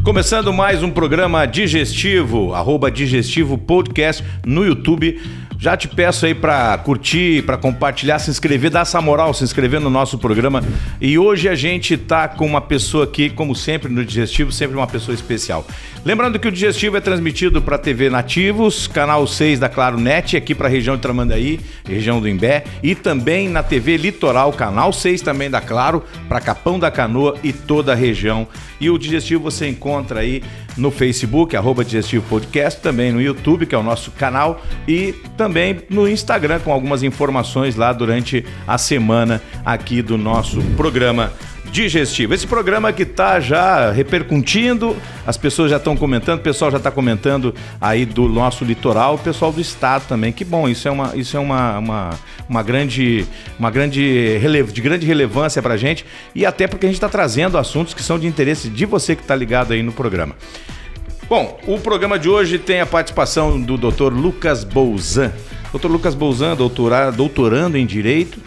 Começando mais um programa digestivo, @digestivo podcast no YouTube. Já te peço aí para curtir, para compartilhar, se inscrever, dar essa moral, se inscrever no nosso programa. E hoje a gente tá com uma pessoa aqui, como sempre no Digestivo, sempre uma pessoa especial. Lembrando que o Digestivo é transmitido para TV Nativos, canal 6 da Claro Net, aqui para a região de Tramandaí, região do Imbé, e também na TV Litoral, canal 6 também da Claro, para Capão da Canoa e toda a região. E o Digestivo você encontra aí no Facebook, @Digestivo Podcast, também no YouTube, que é o nosso canal, e também no Instagram, com algumas informações lá durante a semana aqui do nosso programa Digestivo. Esse programa que tá já repercutindo, as pessoas já estão comentando, o pessoal já está comentando aí do nosso litoral, o pessoal do estado também. Que bom, isso é uma grande relevância pra gente, e até porque a gente está trazendo assuntos que são de interesse de você que está ligado aí no programa. Bom, o programa de hoje tem a participação do Dr. Lucas Bouzan. Dr. Lucas Bouzan, doutorando em Direito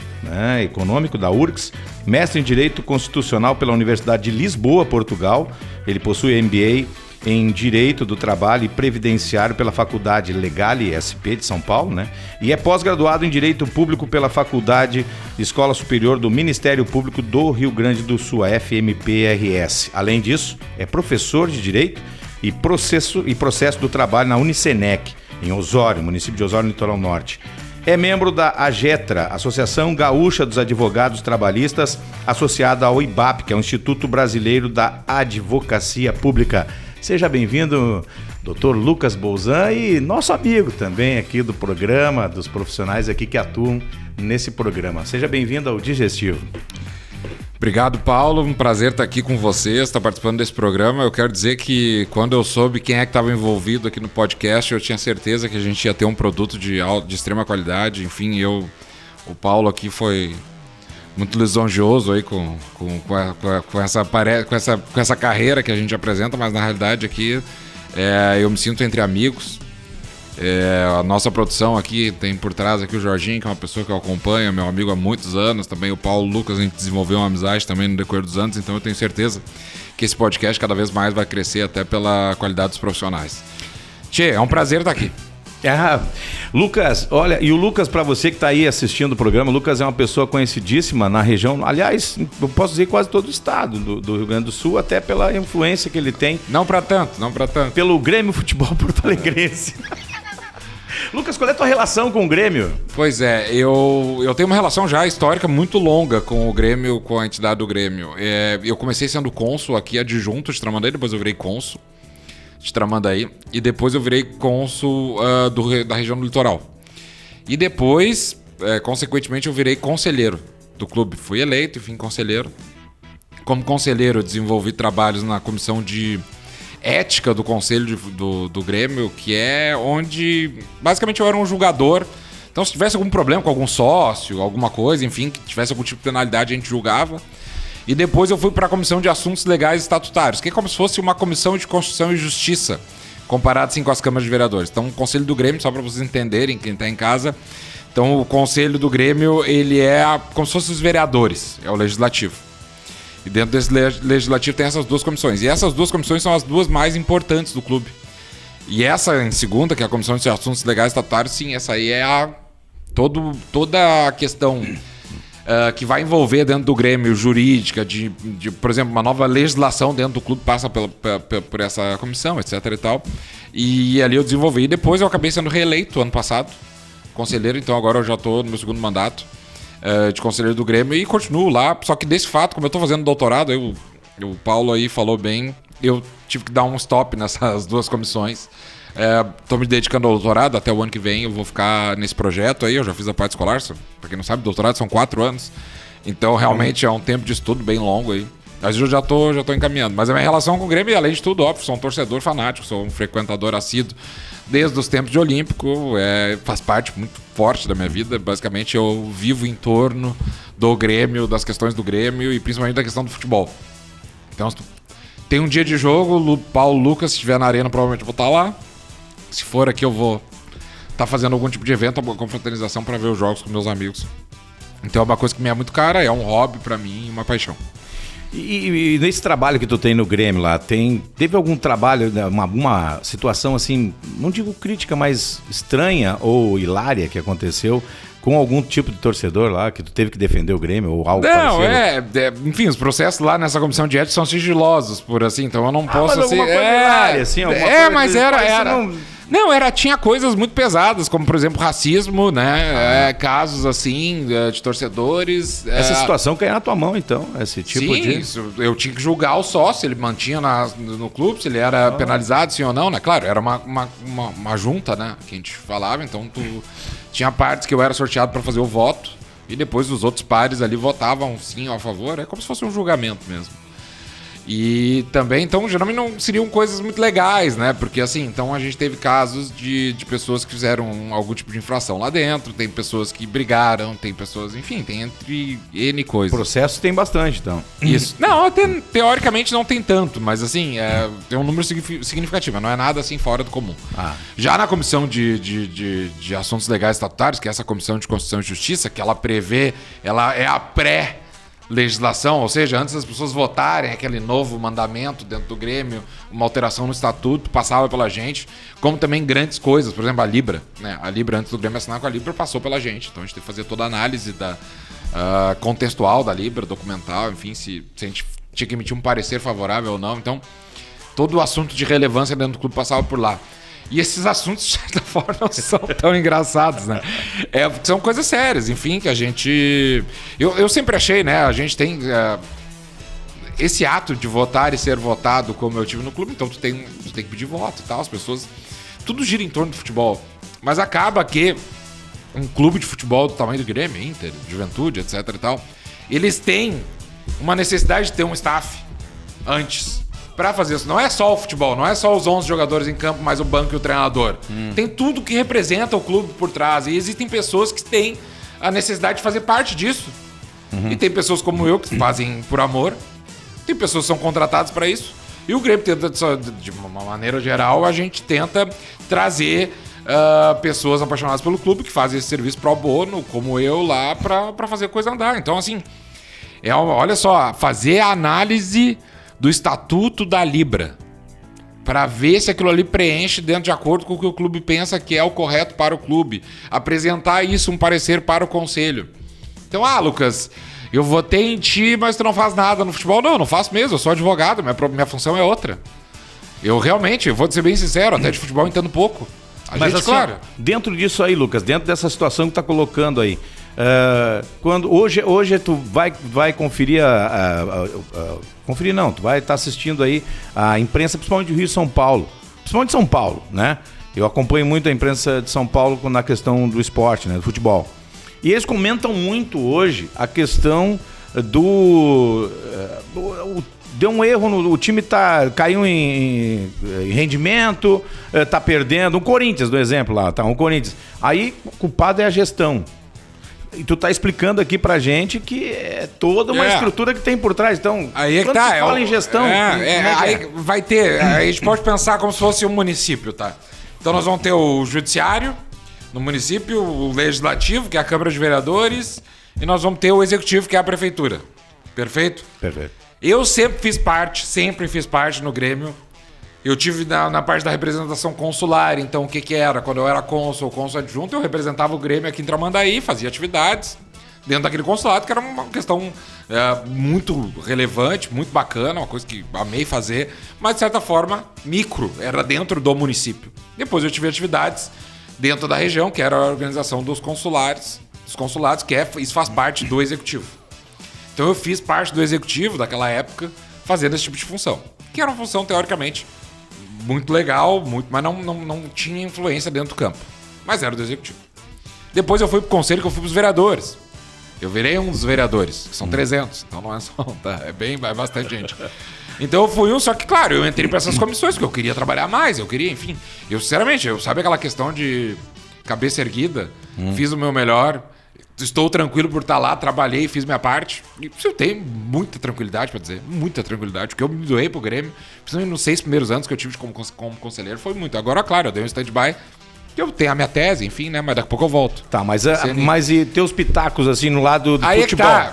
Econômico da URGS, mestre em Direito Constitucional pela Universidade de Lisboa, Portugal. Ele possui MBA em Direito do Trabalho e Previdenciário pela Faculdade Legale SP de São Paulo, E é pós-graduado em Direito Público pela Faculdade de Escola Superior do Ministério Público do Rio Grande do Sul, a FMPRS. Além disso, é professor de Direito e Processo do Trabalho na Unicenec, em Osório, município de Osório, no Litoral Norte. É membro da AGETRA, Associação Gaúcha dos Advogados Trabalhistas, associada ao IBAP, que é o Instituto Brasileiro da Advocacia Pública. Seja bem-vindo, Dr. Lucas Bouzan, e nosso amigo também aqui do programa, dos profissionais aqui que atuam nesse programa. Seja bem-vindo ao Digestivo. Obrigado, Paulo. Um prazer estar aqui com vocês, estar participando desse programa. Eu quero dizer que quando eu soube quem é que estava envolvido aqui no podcast, eu tinha certeza que a gente ia ter um produto de extrema qualidade. Enfim, o Paulo aqui foi muito lisonjeoso aí com essa carreira que a gente apresenta, mas na realidade aqui eu me sinto entre amigos. A nossa produção aqui tem por trás aqui o Jorginho, que é uma pessoa que eu acompanho, meu amigo há muitos anos, também o Paulo Lucas, a gente desenvolveu uma amizade também no decorrer dos anos, então eu tenho certeza que esse podcast cada vez mais vai crescer até pela qualidade dos profissionais. Tchê, é um prazer estar aqui. Lucas, olha, e o Lucas, para você que está aí assistindo o programa, o Lucas é uma pessoa conhecidíssima na região, aliás, eu posso dizer quase todo o estado do Rio Grande do Sul, até pela influência que ele tem. Não para tanto. Pelo Grêmio Futebol Porto-Alegrense. Lucas, qual é a tua relação com o Grêmio? Pois é, eu tenho uma relação já histórica muito longa com o Grêmio, com a entidade do Grêmio. Eu comecei sendo cônsul aqui, adjunto de Tramandaí, depois eu virei cônsul de Tramandaí, e depois eu virei cônsul da região do litoral. E depois, consequentemente, eu virei conselheiro do clube. Fui eleito, enfim, conselheiro. Como conselheiro, eu desenvolvi trabalhos na comissão de ética do conselho do Grêmio, que é onde basicamente eu era um julgador. Então, se tivesse algum problema com algum sócio, alguma coisa, enfim, que tivesse algum tipo de penalidade, a gente julgava. E depois eu fui para a comissão de assuntos legais e estatutários, que é como se fosse uma comissão de Constituição e Justiça, comparado assim com as câmaras de vereadores. Então, o conselho do Grêmio, só para vocês entenderem, quem está em casa, então o conselho do Grêmio, ele é como se fossem os vereadores, é o legislativo. E dentro desse legislativo tem essas duas comissões. E essas duas comissões são as duas mais importantes do clube. E essa em segunda, que é a Comissão de Assuntos Legais e Estatutários, sim, essa aí é toda a questão que vai envolver dentro do Grêmio, jurídica, de, por exemplo, uma nova legislação dentro do clube passa por essa comissão, etc e tal. E ali eu desenvolvi. E depois eu acabei sendo reeleito ano passado, conselheiro, então agora eu já estou no meu segundo mandato de conselheiro do Grêmio e continuo lá, só que desse fato, como eu tô fazendo doutorado, o Paulo aí falou bem, eu tive que dar um stop nessas duas comissões. Tô me dedicando ao doutorado, até o ano que vem eu vou ficar nesse projeto aí, eu já fiz a parte escolar, pra quem não sabe, doutorado são 4 anos, então realmente é um tempo de estudo bem longo aí. Mas eu já tô encaminhando. Mas a minha relação com o Grêmio, além de tudo, óbvio, sou um torcedor fanático, sou um frequentador assíduo desde os tempos de Olímpico, faz parte muito forte da minha vida. Basicamente, eu vivo em torno do Grêmio, das questões do Grêmio e principalmente da questão do futebol. Então, tem um dia de jogo, Paulo Lucas, se estiver na arena, provavelmente eu vou estar lá. Se for aqui, eu vou estar fazendo algum tipo de evento, alguma confraternização para ver os jogos com meus amigos. Então é uma coisa que me é muito cara, é um hobby para mim e uma paixão. E nesse trabalho que tu tem no Grêmio lá, teve algum trabalho, uma situação assim, não digo crítica, mas estranha ou hilária que aconteceu com algum tipo de torcedor lá, que tu teve que defender o Grêmio ou algo parecido? Enfim, os processos lá nessa comissão de ética são sigilosos, por assim, então eu não posso... Mas alguma coisa hilária, assim, alguma coisa mas tinha coisas muito pesadas, como, por exemplo, racismo, né? Casos, assim, de torcedores. Essa situação caiu na tua mão, então, esse tipo de... Sim, eu tinha que julgar o sócio, ele mantinha no clube, se ele era penalizado, sim ou não, né? Claro, era uma junta, né? Que a gente falava, então tinha partes que eu era sorteado para fazer o voto, e depois os outros pares ali votavam sim ou a favor, é como se fosse um julgamento mesmo. E também, então, geralmente não seriam coisas muito legais, né? Porque, assim, então a gente teve casos de pessoas que fizeram algum tipo de infração lá dentro, tem pessoas que brigaram, tem pessoas, enfim, tem entre N coisas. Processo tem bastante, então. Isso. Não, teoricamente não tem tanto, mas, assim, tem um número significativo, não é nada, assim, fora do comum. Já na comissão de assuntos legais estatutários, que é essa comissão de Constituição e Justiça, que ela prevê, ela é a legislação, ou seja, antes das pessoas votarem aquele novo mandamento dentro do Grêmio, uma alteração no estatuto, passava pela gente, como também grandes coisas, por exemplo, a Libra, né? A Libra, antes do Grêmio assinar com a Libra, passou pela gente, então a gente teve que fazer toda a análise contextual da Libra, documental, enfim, se a gente tinha que emitir um parecer favorável ou não, então todo o assunto de relevância dentro do clube passava por lá. E esses assuntos, de certa forma, não são tão engraçados, né? São coisas sérias, enfim, que a gente... Eu sempre achei, né? A gente tem esse ato de votar e ser votado, como eu tive no clube, então tu tem que pedir voto e tal, as pessoas... Tudo gira em torno do futebol. Mas acaba que um clube de futebol do tamanho do Grêmio, Inter, Juventude, etc e tal, eles têm uma necessidade de ter um staff antes... Pra fazer isso. Não é só o futebol, não é só os 11 jogadores em campo, mais o banco e o treinador. Tem tudo que representa o clube por trás. E existem pessoas que têm a necessidade de fazer parte disso. E tem pessoas como eu que fazem por amor. Tem pessoas que são contratadas para isso. E o Grêmio tenta, de uma maneira geral, a gente tenta trazer pessoas apaixonadas pelo clube que fazem esse serviço pro bono, como eu lá, pra fazer a coisa andar. Então, assim, olha só, fazer a análise do estatuto da Libra, para ver se aquilo ali preenche dentro de acordo com o que o clube pensa que é o correto para o clube. Apresentar isso, um parecer para o conselho. Então, Lucas, eu votei em ti, mas tu não faz nada no futebol. Não faço mesmo, eu sou advogado, minha função é outra. Eu vou ser bem sincero, até de futebol eu entendo pouco. Mas assim, claro, dentro disso aí, Lucas, dentro dessa situação que tá colocando aí, quando hoje tu vai conferir conferir não, tu vai estar assistindo aí a imprensa, principalmente do Rio e São Paulo, principalmente de São Paulo, né? Eu acompanho muito a imprensa de São Paulo na questão do esporte, né, do futebol. E eles comentam muito hoje a questão deu um erro, o time caiu em rendimento, tá perdendo. O Corinthians, do exemplo lá, tá? O Corinthians. Aí, o culpado é a gestão. E tu tá explicando aqui pra gente que é toda uma estrutura que tem por trás. Então, aí quando se fala em gestão... aí vai ter... Aí a gente pode pensar como se fosse um município, tá? Então nós vamos ter o judiciário no município, o legislativo, que é a Câmara de Vereadores, e nós vamos ter o executivo, que é a prefeitura. Perfeito? Perfeito. Eu sempre fiz parte no Grêmio. Eu tive na parte da representação consular, então o que era? Quando eu era cônsul adjunto, eu representava o Grêmio aqui em Tramandaí, fazia atividades dentro daquele consulado, que era uma questão muito relevante, muito bacana, uma coisa que amei fazer, mas de certa forma, micro, era dentro do município. Depois eu tive atividades dentro da região, que era a organização dos consulados, que isso faz parte do executivo. Então eu fiz parte do executivo daquela época, fazendo esse tipo de função, que era uma função, teoricamente, muito legal, mas não tinha influência dentro do campo. Mas era do executivo. Depois eu fui pro conselho, que eu fui pros vereadores. Eu virei um dos vereadores, que são 300, então não é só, tá? É bastante gente. Então eu fui só que, claro, eu entrei para essas comissões, porque eu queria trabalhar mais, enfim. Sinceramente, sabe aquela questão de cabeça erguida? Fiz o meu melhor, estou tranquilo por estar lá, trabalhei, fiz minha parte. E eu tenho muita tranquilidade para dizer, muita tranquilidade, porque eu me doei pro Grêmio, principalmente nos 6 primeiros anos que eu tive como conselheiro, foi muito. Agora, claro, eu dei um stand-by, que eu tenho a minha tese, enfim, né? Mas daqui a pouco eu volto. Tá, mas e teus pitacos, assim, no lado do aí futebol? Aí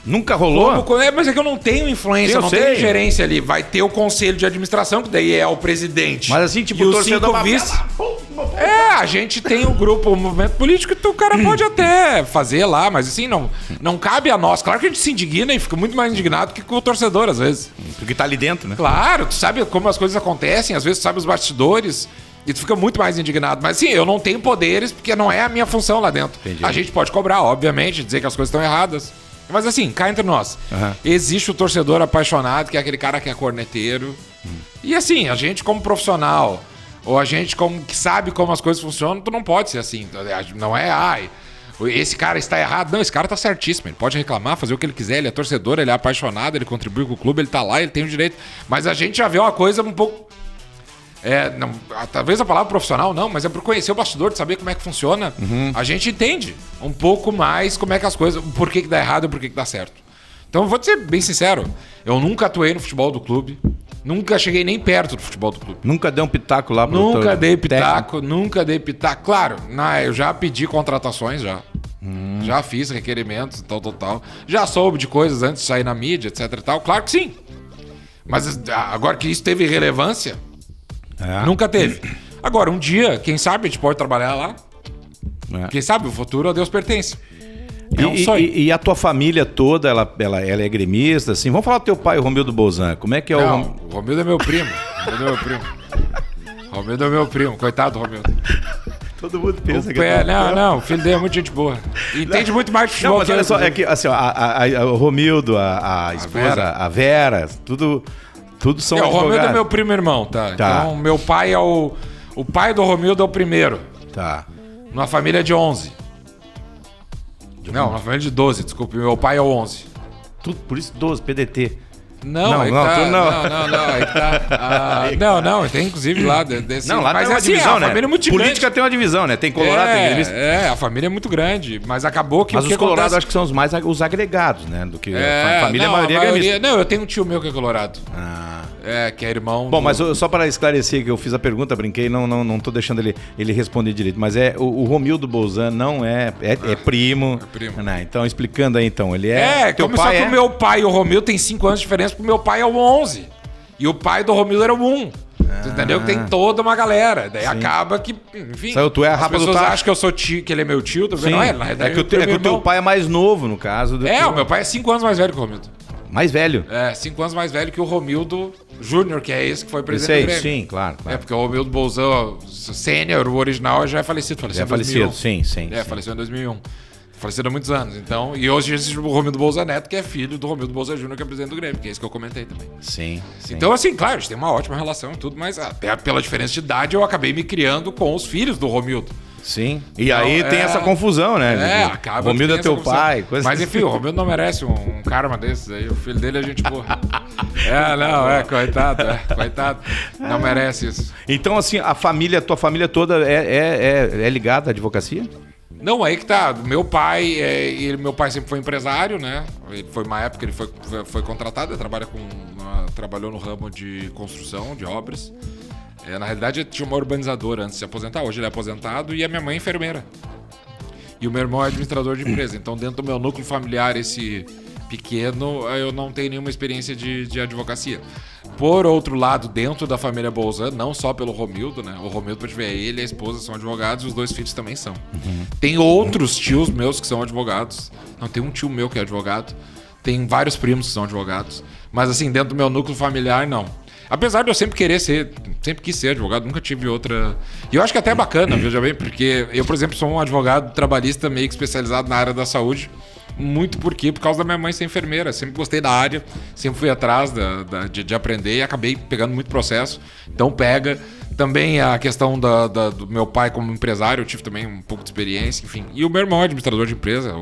Nunca rolou? Mas é que eu não tenho influência, eu não tenho gerência ali. Vai ter o conselho de administração, que daí é o presidente. Mas assim, tipo, o torcedor a gente tem o grupo, o movimento político, então o cara pode até fazer lá, mas assim, não cabe a nós. Claro que a gente se indigna e fica muito mais indignado que com o torcedor, às vezes. Porque tá ali dentro, né? Claro, tu sabe como as coisas acontecem, às vezes tu sabe os bastidores. E tu fica muito mais indignado. Mas sim, eu não tenho poderes, porque não é a minha função lá dentro. Entendi. A gente pode cobrar, obviamente, dizer que as coisas estão erradas. Mas assim, cá entre nós. Existe o torcedor apaixonado, que é aquele cara que é corneteiro. E assim, a gente como profissional, ou a gente como que sabe como as coisas funcionam, tu não pode ser assim. Não é, esse cara está errado. Não, esse cara tá certíssimo. Ele pode reclamar, fazer o que ele quiser. Ele é torcedor, ele é apaixonado, ele contribui com o clube, ele tá lá, ele tem o direito. Mas a gente já vê uma coisa um pouco... talvez a palavra profissional não, mas é por conhecer o bastidor, de saber como é que funciona. A gente entende um pouco mais como é que as coisas, por que dá errado e por que dá certo. Então eu vou te ser bem sincero, eu nunca atuei no futebol do clube, nunca cheguei nem perto do futebol do clube. Nunca deu um pitaco lá pro Nunca dei pitaco. Claro, eu já pedi contratações já. Já fiz requerimentos, tal. Já soube de coisas antes de sair na mídia, etc e tal. Claro que sim. Mas agora que isso teve relevância, nunca teve. Agora, um dia, quem sabe, a gente pode trabalhar lá. Quem sabe, o futuro a Deus pertence. E a tua família toda, ela é gremista, assim? Vamos falar do teu pai, o Romildo Bolzan. Como é que é o Romildo é meu primo. Romildo é meu primo. Coitado do Romildo. Todo mundo pensa Não, o filho dele é muito gente boa. Entende muito mais de futebol. Não, mas olha só, é que assim, o Romildo, a esposa, a Vera, tudo são advogados. O Romildo é meu primo irmão, tá? Então, meu pai é o pai do Romildo é o primeiro. Tá. Numa família de 11. Não, uma família de 12, desculpe. Meu pai é o 11. Tudo por isso 12, PDT. Não, aí que tá. Não, tem inclusive lá desse. Não, lá mas tem uma divisão, né? A família é muito grande. Política tem uma divisão, né? Tem Colorado, tem gremista. A família é muito grande, mas acabou que... Mas os Colorados acho que são os agregados, né? Do que a família, a maioria é gremista. Não, eu tenho um tio meu que é colorado. Que é irmão... Bom, mas só para esclarecer que eu fiz a pergunta, brinquei, não tô deixando ele responder direito, mas o Romildo Bolzan não é primo. É primo. Né? Então, explicando aí, então, ele é... Teu pai que o meu pai e o Romildo tem 5 anos de diferença, porque o meu pai é o 11. E o pai do Romildo era o 1. Tu entendeu? Que tem toda uma galera. Daí acaba que, enfim... Tu é a rapa do tacho. As pessoas acham que eu sou tio, que ele é meu tio. Não é, na verdade, é que o teu pai é mais novo, no caso. O meu pai é 5 anos mais velho que o Romildo. Mais velho? 5 anos mais velho que o Romildo Júnior, que é esse que foi presidente do Grêmio. Sim, claro. Porque o Romildo Bolzan, sênior, o original, já é falecido. Faleceu em 2001. Sim. Faleceu em 2001. Falecido há muitos anos. Então, e hoje existe o Romildo Bolzan Neto, que é filho do Romildo Bolzan Júnior, que é presidente do Grêmio, que é isso que eu comentei também. Sim. Então, assim, claro, a gente tem uma ótima relação e tudo, mas até pela diferença de idade eu acabei me criando com os filhos do Romildo. Sim. E então, aí tem essa confusão, né? Acaba. O Romildo é teu pai. Mas enfim, o Romildo não merece um karma desses aí. O filho dele é gente boa. Coitado. Não merece isso. Então, assim, tua família toda é ligada à advocacia? Não, aí que tá. Meu pai sempre foi empresário, né? Foi uma época que ele foi contratado, ele trabalhou no ramo de construção, de obras. Na realidade, ele tinha uma urbanizadora antes de se aposentar. Hoje ele é aposentado e a minha mãe é enfermeira. E o meu irmão é administrador de empresa. Então, dentro do meu núcleo familiar, esse pequeno, eu não tenho nenhuma experiência de advocacia. Por outro lado, dentro da família Bolzan, não só pelo Romildo, né? O Romildo, pra te ver, ele e a esposa são advogados e os 2 filhos também são. Tem outros tios meus que são advogados. Não, tem um tio meu que é advogado. Tem vários primos que são advogados. Mas, assim, dentro do meu núcleo familiar, não. Apesar de eu sempre quis ser advogado, nunca tive outra... E eu acho que até é bacana, veja bem, porque eu, por exemplo, sou um advogado trabalhista meio que especializado na área da saúde, muito por causa da minha mãe ser enfermeira. Sempre gostei da área, sempre fui atrás de aprender e acabei pegando muito processo. Então pega. Também a questão do meu pai como empresário, eu tive também um pouco de experiência, enfim. E o meu irmão é administrador de empresa,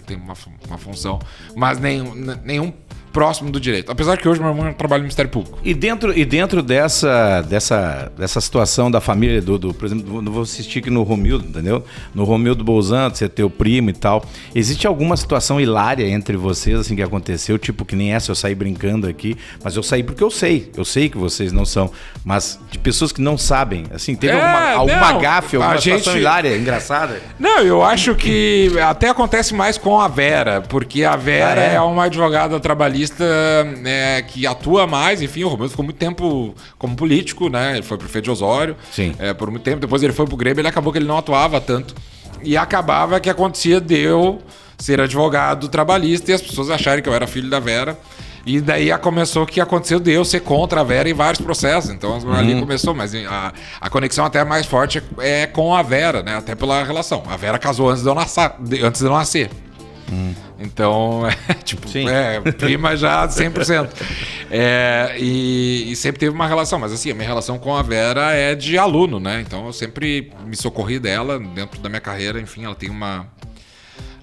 tem uma função, mas nenhum próximo do direito. Apesar que hoje meu irmão trabalha no Ministério Público. E dentro dessa situação da família, por exemplo, não vou assistir aqui no Romildo, entendeu? No Romildo Bolzan, você ter o primo e tal. Existe alguma situação hilária entre vocês, assim, que aconteceu? Tipo, que nem essa, eu saí brincando aqui, mas eu saí porque eu sei. Eu sei que vocês não são, mas de pessoas que não sabem, assim, teve alguma gafe, alguma situação hilária, engraçada? Não, eu acho que até acontece mais com a Vera, porque a Vera é uma advogada trabalhista que atua mais, enfim, o Romildo ficou muito tempo como político, né? Ele foi prefeito de Osório, por muito tempo, depois ele foi pro Grêmio, ele acabou que ele não atuava tanto, e acabava que acontecia de eu ser advogado trabalhista e as pessoas acharem que eu era filho da Vera. E daí começou que aconteceu de eu ser contra a Vera em vários processos. Então ali começou, mas a conexão até mais forte é com a Vera, né? Até pela relação. A Vera casou antes de eu nascer. Então, prima já 100%. E sempre teve uma relação. Mas assim, a minha relação com a Vera é de aluno, né? Então eu sempre me socorri dela dentro da minha carreira. Enfim, ela tem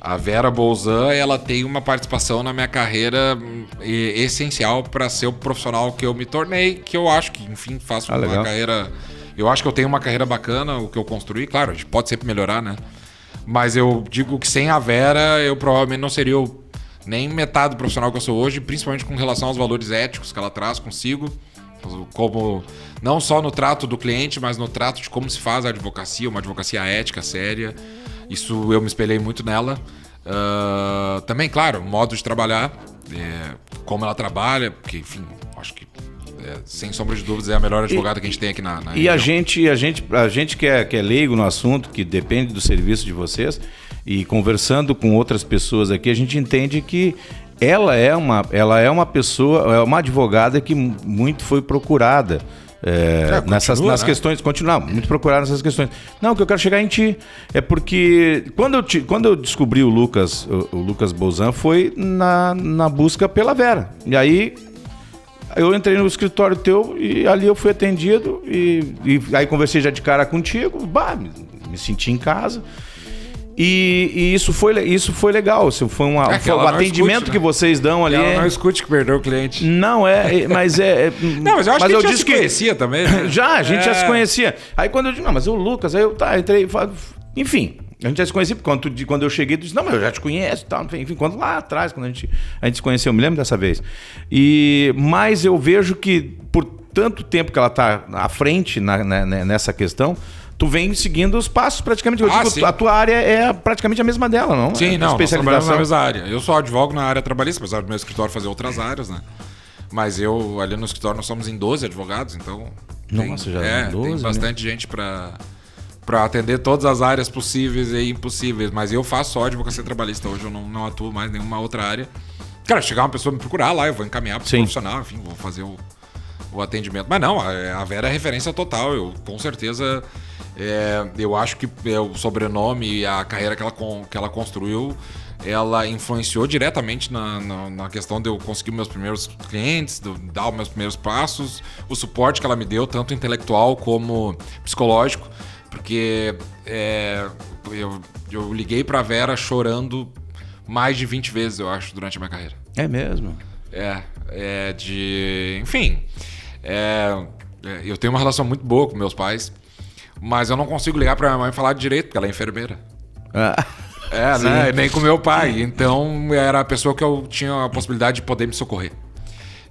A Vera Bolzan, ela tem uma participação na minha carreira essencial para ser o profissional que eu me tornei, que eu acho que, enfim, faço uma carreira... Eu acho que eu tenho uma carreira bacana, o que eu construí. Claro, a gente pode sempre melhorar, né? Mas eu digo que sem a Vera, eu provavelmente não seria nem metade do profissional que eu sou hoje, principalmente com relação aos valores éticos que ela traz consigo, como não só no trato do cliente, mas no trato de como se faz a advocacia, uma advocacia ética, séria. Isso eu me espelhei muito nela. Também, claro, o modo de trabalhar, como ela trabalha, porque, enfim, acho que, sem sombra de dúvidas, é a melhor advogada que a gente tem aqui na E a gente que é leigo no assunto, que depende do serviço de vocês, e conversando com outras pessoas aqui, a gente entende que ela é uma pessoa, é uma advogada que muito foi procurada. Nas questões, continuar muito procurar nessas questões. Não, que eu quero chegar em ti. É porque quando eu descobri o Lucas Bolzan foi na busca pela Vera. E aí eu entrei no escritório teu e ali eu fui atendido e aí conversei já de cara contigo, me senti em casa. E isso foi legal. Foi um atendimento que vocês dão ali. Ela não escute que perdeu o cliente. Não, mas Não, mas eu acho que a gente já se conhecia também. Né? A gente já se conhecia. Aí quando eu disse, não, mas o Lucas, aí eu entrei. Enfim, a gente já se conhecia, porque quando eu cheguei, tu disse, não, mas eu já te conheço e tal. Enfim, quando lá atrás, quando a gente se conheceu, eu me lembro dessa vez. Mas eu vejo que por tanto tempo que ela está à frente nessa questão, tu vem seguindo os passos praticamente. Eu digo, a tua área é praticamente a mesma dela, não? Sim, não, nós trabalhamos na mesma área. Eu sou advogo na área trabalhista, apesar do meu escritório fazer outras áreas, né? Mas eu, ali no escritório, nós somos em 12 advogados, então... Nossa, já é 12, tem bastante gente para atender todas as áreas possíveis e impossíveis. Mas eu faço só advocacia trabalhista. Hoje eu não atuo mais em nenhuma outra área. Cara, chegar uma pessoa me procurar lá, eu vou encaminhar para o profissional, enfim, vou fazer o atendimento. Mas não, a Vera é referência total. Eu, com certeza... eu acho que o sobrenome e a carreira que ela construiu, ela influenciou diretamente na questão de eu conseguir meus primeiros clientes, de dar os meus primeiros passos, o suporte que ela me deu, tanto intelectual como psicológico, porque eu liguei pra Vera chorando mais de 20 vezes, eu acho, durante a minha carreira. É mesmo? Enfim, eu tenho uma relação muito boa com meus pais, mas eu não consigo ligar pra minha mãe e falar direito, porque ela é enfermeira. Né? Nem com meu pai. Então, era a pessoa que eu tinha a possibilidade de poder me socorrer.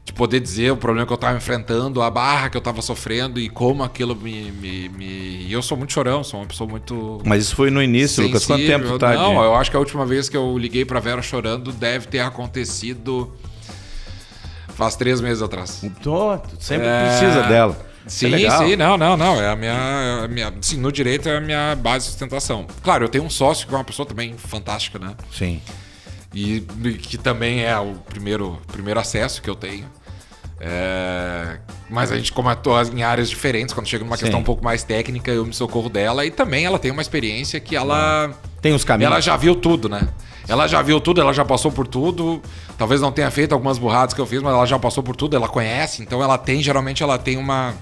De poder dizer o problema que eu estava enfrentando, a barra que eu estava sofrendo e como aquilo E eu sou muito chorão, sou uma pessoa muito... Mas isso foi no início, sensível. Lucas? Quanto tempo tá? Não, eu acho que a última vez que eu liguei pra Vera chorando deve ter acontecido faz 3 meses atrás. Tu sempre precisa dela. Sim, não. É a minha, sim, no direito é a minha base de sustentação. Claro, eu tenho um sócio que é uma pessoa também fantástica, né? Sim. E que também é o primeiro acesso que eu tenho. Mas a gente, como atua em áreas diferentes, quando chega numa questão um pouco mais técnica, eu me socorro dela. E também ela tem uma experiência que ela... Tem os caminhos. Ela já viu tudo, né? Ela já viu tudo, ela já passou por tudo. Talvez não tenha feito algumas burradas que eu fiz, mas ela já passou por tudo, ela conhece. Então geralmente ela tem uma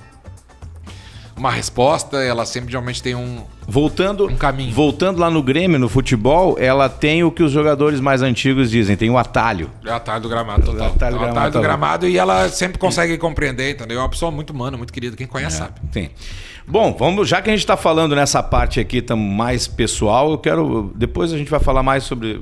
uma resposta, ela sempre geralmente tem um caminho. Voltando lá no Grêmio, no futebol, ela tem o que os jogadores mais antigos dizem, tem o atalho. É o atalho do gramado, total. O atalho do gramado e ela sempre consegue compreender, entendeu? É uma pessoa muito humana, muito querida, quem conhece sabe. Sim. Bom, já que a gente está falando nessa parte aqui mais pessoal, depois a gente vai falar mais sobre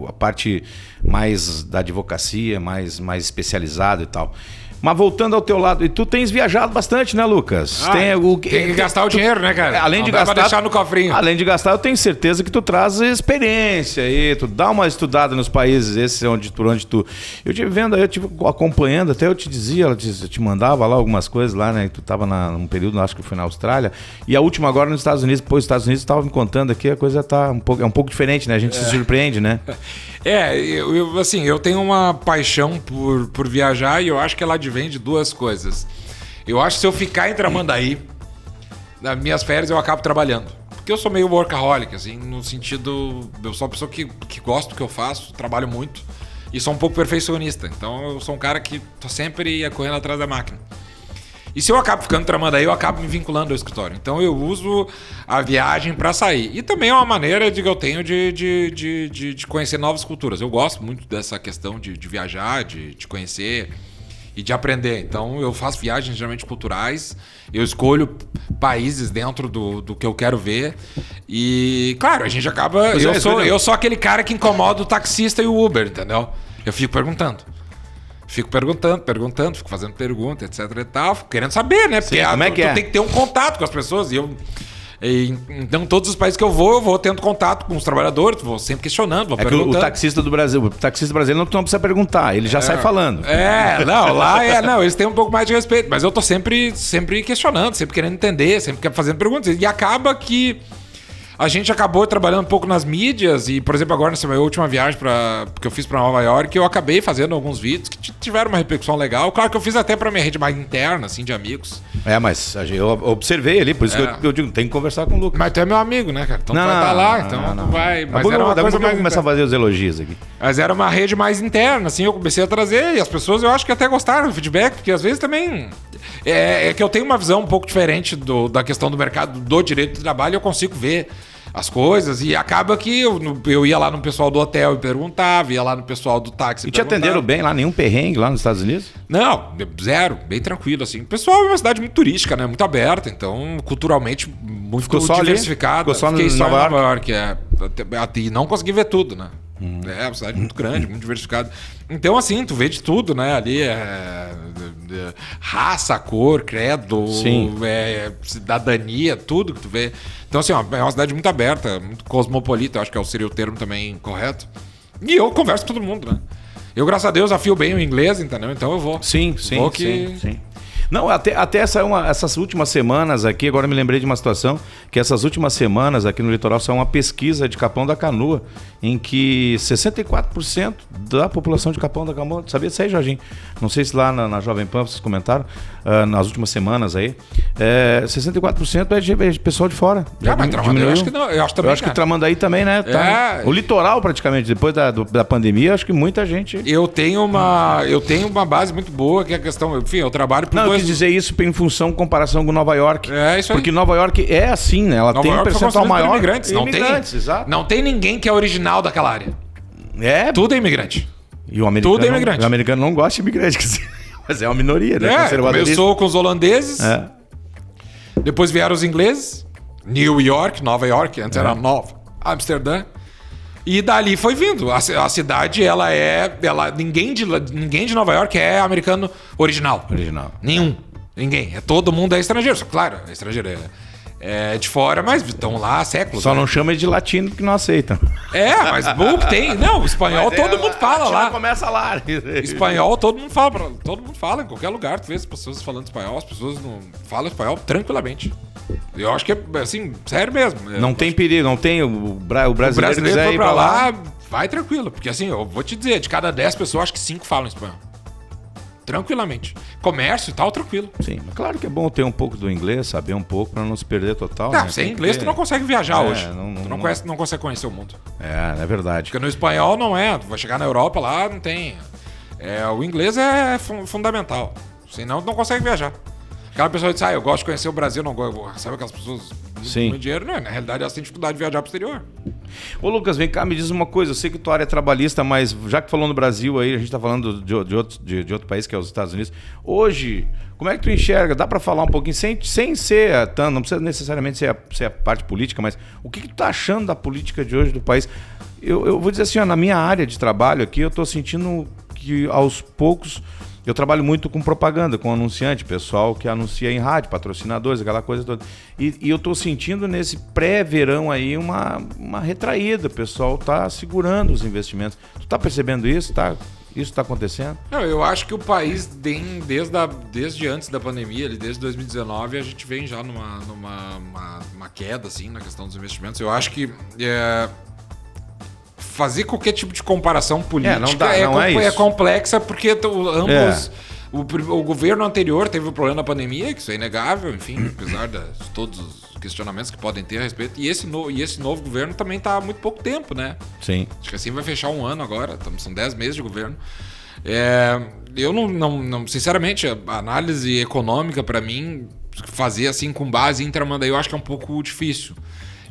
a parte mais da advocacia, mais especializada e tal. Mas voltando ao teu lado, e tu tens viajado bastante, né, Lucas? Tem que gastar o dinheiro, né, cara? Além de gastar, gastar, pra deixar no cofrinho. Além de gastar, eu tenho certeza que tu traz experiência aí, tu dá uma estudada nos países esses por onde tu... Eu tive vendo aí, eu tive acompanhando, até eu te dizia, eu te mandava lá algumas coisas lá, né? Tu tava num período, acho que foi na Austrália, e a última agora nos Estados Unidos, depois os Estados Unidos estavam me contando aqui, a coisa tá um pouco diferente, né? A gente se surpreende, né? Eu tenho uma paixão por viajar e eu acho que ela advém de duas coisas. Eu acho que se eu ficar em Tramandaí, nas minhas férias eu acabo trabalhando. Porque eu sou meio workaholic, assim, no sentido... Eu sou uma pessoa que gosta do que eu faço, trabalho muito e sou um pouco perfeccionista. Então eu sou um cara que tô sempre correndo atrás da máquina. E se eu acabo ficando em Tramandaí, eu acabo me vinculando ao escritório. Então eu uso a viagem para sair. E também é uma maneira que eu tenho de conhecer novas culturas. Eu gosto muito dessa questão de viajar, de conhecer e de aprender. Então eu faço viagens geralmente culturais, eu escolho países dentro do que eu quero ver. E, claro, a gente acaba... Eu sou aquele cara que incomoda o taxista e o Uber, entendeu? Eu fico perguntando. Fico fazendo pergunta, etc e tal, querendo saber, né? Porque tu tem que ter um contato com as pessoas. Então, todos os países que eu vou tendo contato com os trabalhadores, vou sempre questionando, vou perguntando. O taxista brasileiro não precisa perguntar, ele já sai falando. Eles têm um pouco mais de respeito, mas eu tô sempre questionando, sempre querendo entender, sempre fazendo perguntas. E acaba que a gente acabou trabalhando um pouco nas mídias e, por exemplo, agora nessa minha última viagem que eu fiz para Nova York, eu acabei fazendo alguns vídeos que tiveram uma repercussão legal. Claro que eu fiz até para minha rede mais interna, assim, de amigos. Mas eu observei ali, por isso que eu digo, tem que conversar com o Lucas. Mas tu é meu amigo, né, cara? Então tu vai estar lá, então tu vai... Mas era uma coisa mais... começar a fazer os elogios aqui. Mas era uma rede mais interna, assim, eu comecei a trazer e as pessoas eu acho que até gostaram do feedback, porque às vezes também... É que eu tenho uma visão um pouco diferente da questão do mercado do direito do trabalho, eu consigo ver as coisas e acaba que eu ia lá no pessoal do hotel e perguntava, ia lá no pessoal do táxi e te atenderam bem lá? Nenhum perrengue lá nos Estados Unidos? Não, zero, bem tranquilo assim. O pessoal é uma cidade muito turística, né? Muito aberta, então culturalmente muito diversificada. Fiquei só em Nova York. E não consegui ver tudo, né? É uma cidade muito grande, muito diversificada. Então, assim, tu vê de tudo, né? Ali raça, cor, credo, cidadania, tudo que tu vê. Então, assim, é uma cidade muito aberta, muito cosmopolita, acho que seria o termo também correto. E eu converso com todo mundo, né? Eu, graças a Deus, afio bem o inglês, entendeu? Então eu vou. Sim. Não, até essas últimas semanas aqui, agora me lembrei de uma situação, que essas últimas semanas aqui no litoral são uma pesquisa de Capão da Canoa, em que 64% da população de Capão da Canoa, sabia disso aí, Jorginho? Não sei se lá na Jovem Pan vocês comentaram, nas últimas semanas aí, 64% é de pessoal de fora. Mas Tramandaí, eu acho que não, eu acho que Tramandaí também, né? O litoral praticamente, depois da pandemia, acho que muita gente... Eu tenho uma base muito boa, que é a questão, enfim, eu trabalho por eu quis dizer isso em função de comparação com Nova York. Isso aí. Porque Nova York é assim, né? Ela tem um percentual maior. Exato. Não tem ninguém que é original daquela área. Tudo é imigrante. E o americano, tudo é imigrante. O americano não gosta de imigrante, mas é uma minoria, né? Começou com os holandeses, depois vieram os ingleses, New York, Nova York, antes era Nova Amsterdã. E dali foi vindo. A cidade, ninguém de Nova York é americano original. Nenhum. Ninguém. Todo mundo é estrangeiro. Claro, é estrangeiro. É de fora, mas estão lá há séculos. Só não chama de latino porque não aceitam. Mas tem. Não, espanhol todo mundo fala lá. Começa lá. Espanhol todo mundo fala. Todo mundo fala. Em qualquer lugar tu vê as pessoas falando espanhol. As pessoas não falam espanhol tranquilamente. Eu acho que é assim, sério mesmo. Não tem perigo, não tem. O brasileiro for pra lá, vai tranquilo. Porque assim, eu vou te dizer, de cada 10 pessoas, acho que 5 falam espanhol. Tranquilamente. Comércio e tal, tranquilo. Sim, mas claro que é bom ter um pouco do inglês, saber um pouco pra não se perder total. Não, sem inglês tu não consegue viajar hoje. Tu não consegue conhecer o mundo. É verdade. Porque no espanhol não é. Tu vai chegar na Europa lá, não tem. O inglês é fundamental. Senão tu não consegue viajar. Aquela pessoa diz, eu gosto de conhecer o Brasil, não gosto. Sabe aquelas pessoas Sim. muito dinheiro? Não, na realidade elas têm dificuldade de viajar pro exterior. Ô Lucas, vem cá, me diz uma coisa. Eu sei que tua área é trabalhista, mas já que falou no Brasil aí, a gente tá falando de outro país, que é os Estados Unidos. Hoje, como é que tu enxerga? Dá para falar um pouquinho, sem ser tanto, não precisa necessariamente ser a parte política, mas o que tu tá achando da política de hoje do país? Eu vou dizer assim, na minha área de trabalho aqui, eu tô sentindo que aos poucos... Eu trabalho muito com propaganda, com anunciante, pessoal que anuncia em rádio, patrocinadores, aquela coisa toda. E eu estou sentindo nesse pré-verão aí uma retraída. O pessoal está segurando os investimentos. Tu está percebendo isso? Isso está acontecendo? Não, eu acho que o país desde antes da pandemia, desde 2019, a gente vem já numa queda assim, na questão dos investimentos. Eu acho que... fazer qualquer tipo de comparação política é complexa, porque ambos... O governo anterior teve o problema da pandemia, que isso é inegável, enfim, apesar de todos os questionamentos que podem ter a respeito. E esse novo governo também está há muito pouco tempo, né? Sim. Acho que assim vai fechar um ano agora, são 10 meses de governo. Eu não sinceramente, a análise econômica, para mim, fazer assim com base em Tramandaí, eu acho que é um pouco difícil.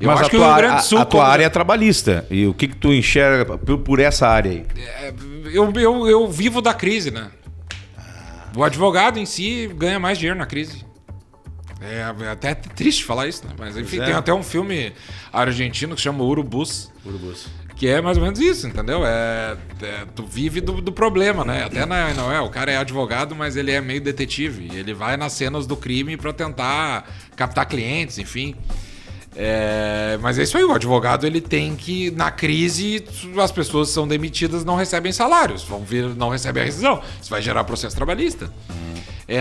Mas acho que o Rio Grande do Sul, a tua área é trabalhista. E o que tu enxerga por essa área aí? Eu vivo da crise, né? O advogado em si ganha mais dinheiro na crise. É até triste falar isso, né? Mas enfim, tem até um filme argentino que chama Urubus. Que é mais ou menos isso, entendeu? Tu vive do problema, né? Até não é. O cara é advogado, mas ele é meio detetive. Ele vai nas cenas do crime para tentar captar clientes, enfim. Mas é isso aí, o advogado ele tem que, na crise, as pessoas são demitidas, não recebem salários, não recebem a rescisão, isso vai gerar processo trabalhista.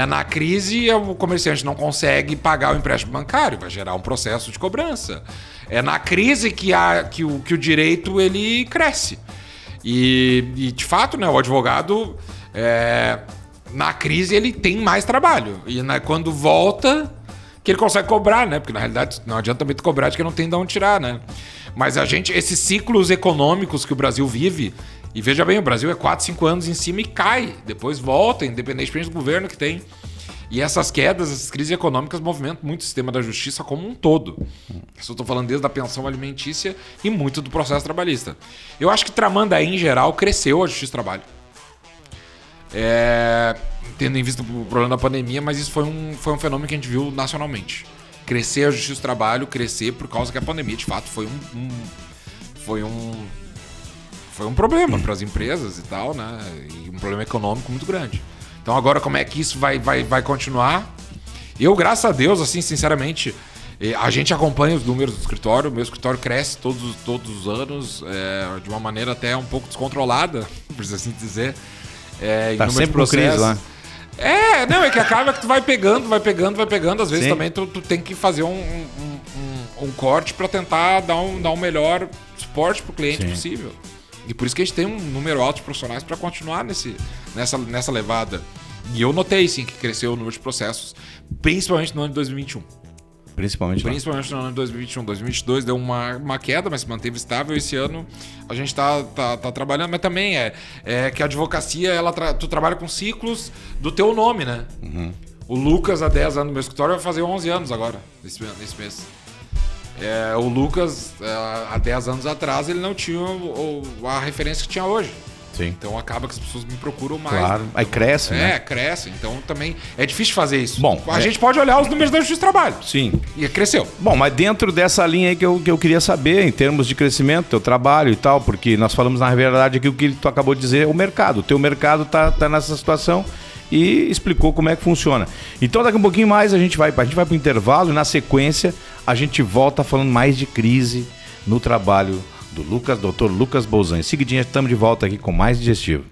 Na crise, o comerciante não consegue pagar o empréstimo bancário, vai gerar um processo de cobrança. É na crise que o direito ele cresce. E de fato, né, o advogado, na crise, ele tem mais trabalho. E quando volta... que ele consegue cobrar, né? Porque na realidade não adianta também tu cobrar de que não tem de onde tirar, né? Mas esses ciclos econômicos que o Brasil vive, e veja bem, o Brasil é 4, 5 anos em cima e cai, depois volta, independentemente do governo que tem. E essas quedas, essas crises econômicas movimentam muito o sistema da justiça como um todo. Isso eu estou falando desde a pensão alimentícia e muito do processo trabalhista. Eu acho que Tramandaí, em geral, cresceu a justiça do trabalho. Tendo em vista o problema da pandemia, mas isso foi um fenômeno que a gente viu nacionalmente. Crescer a justiça do trabalho, crescer por causa que a pandemia, de fato, foi um problema para as empresas e tal, né? E um problema econômico muito grande. Então agora como é que isso vai continuar? Eu, graças a Deus, assim, sinceramente, a gente acompanha os números do escritório, o meu escritório cresce todos os anos, de uma maneira até um pouco descontrolada, por assim dizer. Tá sempre com crise lá. É que acaba que tu vai pegando, às vezes. Sim. Também tu tem que fazer um corte para tentar dar um melhor suporte pro cliente. Sim. Possível. E por isso que a gente tem um número alto de profissionais para continuar nessa levada. E eu notei, sim, que cresceu o número de processos, principalmente no ano de 2021. Principalmente no ano de 2021. 2022 deu uma queda, mas se manteve estável. Esse ano a gente tá trabalhando, mas também que a advocacia, tu trabalha com ciclos do teu nome, né? Uhum. O Lucas, há 10 anos no meu escritório, vai fazer 11 anos agora, nesse mês. O Lucas, há 10 anos atrás, ele não tinha a referência que tinha hoje. Sim. Então acaba que as pessoas me procuram mais. Claro, aí cresce, né? Cresce. Então também é difícil fazer isso. Bom, a gente pode olhar os números da Justiça do Trabalho. Sim. E cresceu. Bom, mas dentro dessa linha aí que eu queria saber, em termos de crescimento, teu trabalho e tal, porque nós falamos na verdade aqui o que tu acabou de dizer, o mercado. O teu mercado tá nessa situação e explicou como é que funciona. Então daqui um pouquinho mais a gente vai para o intervalo e na sequência a gente volta falando mais de crise no trabalho do Dr. Lucas Bouzan. Em seguidinha estamos de volta aqui com mais Digestivo.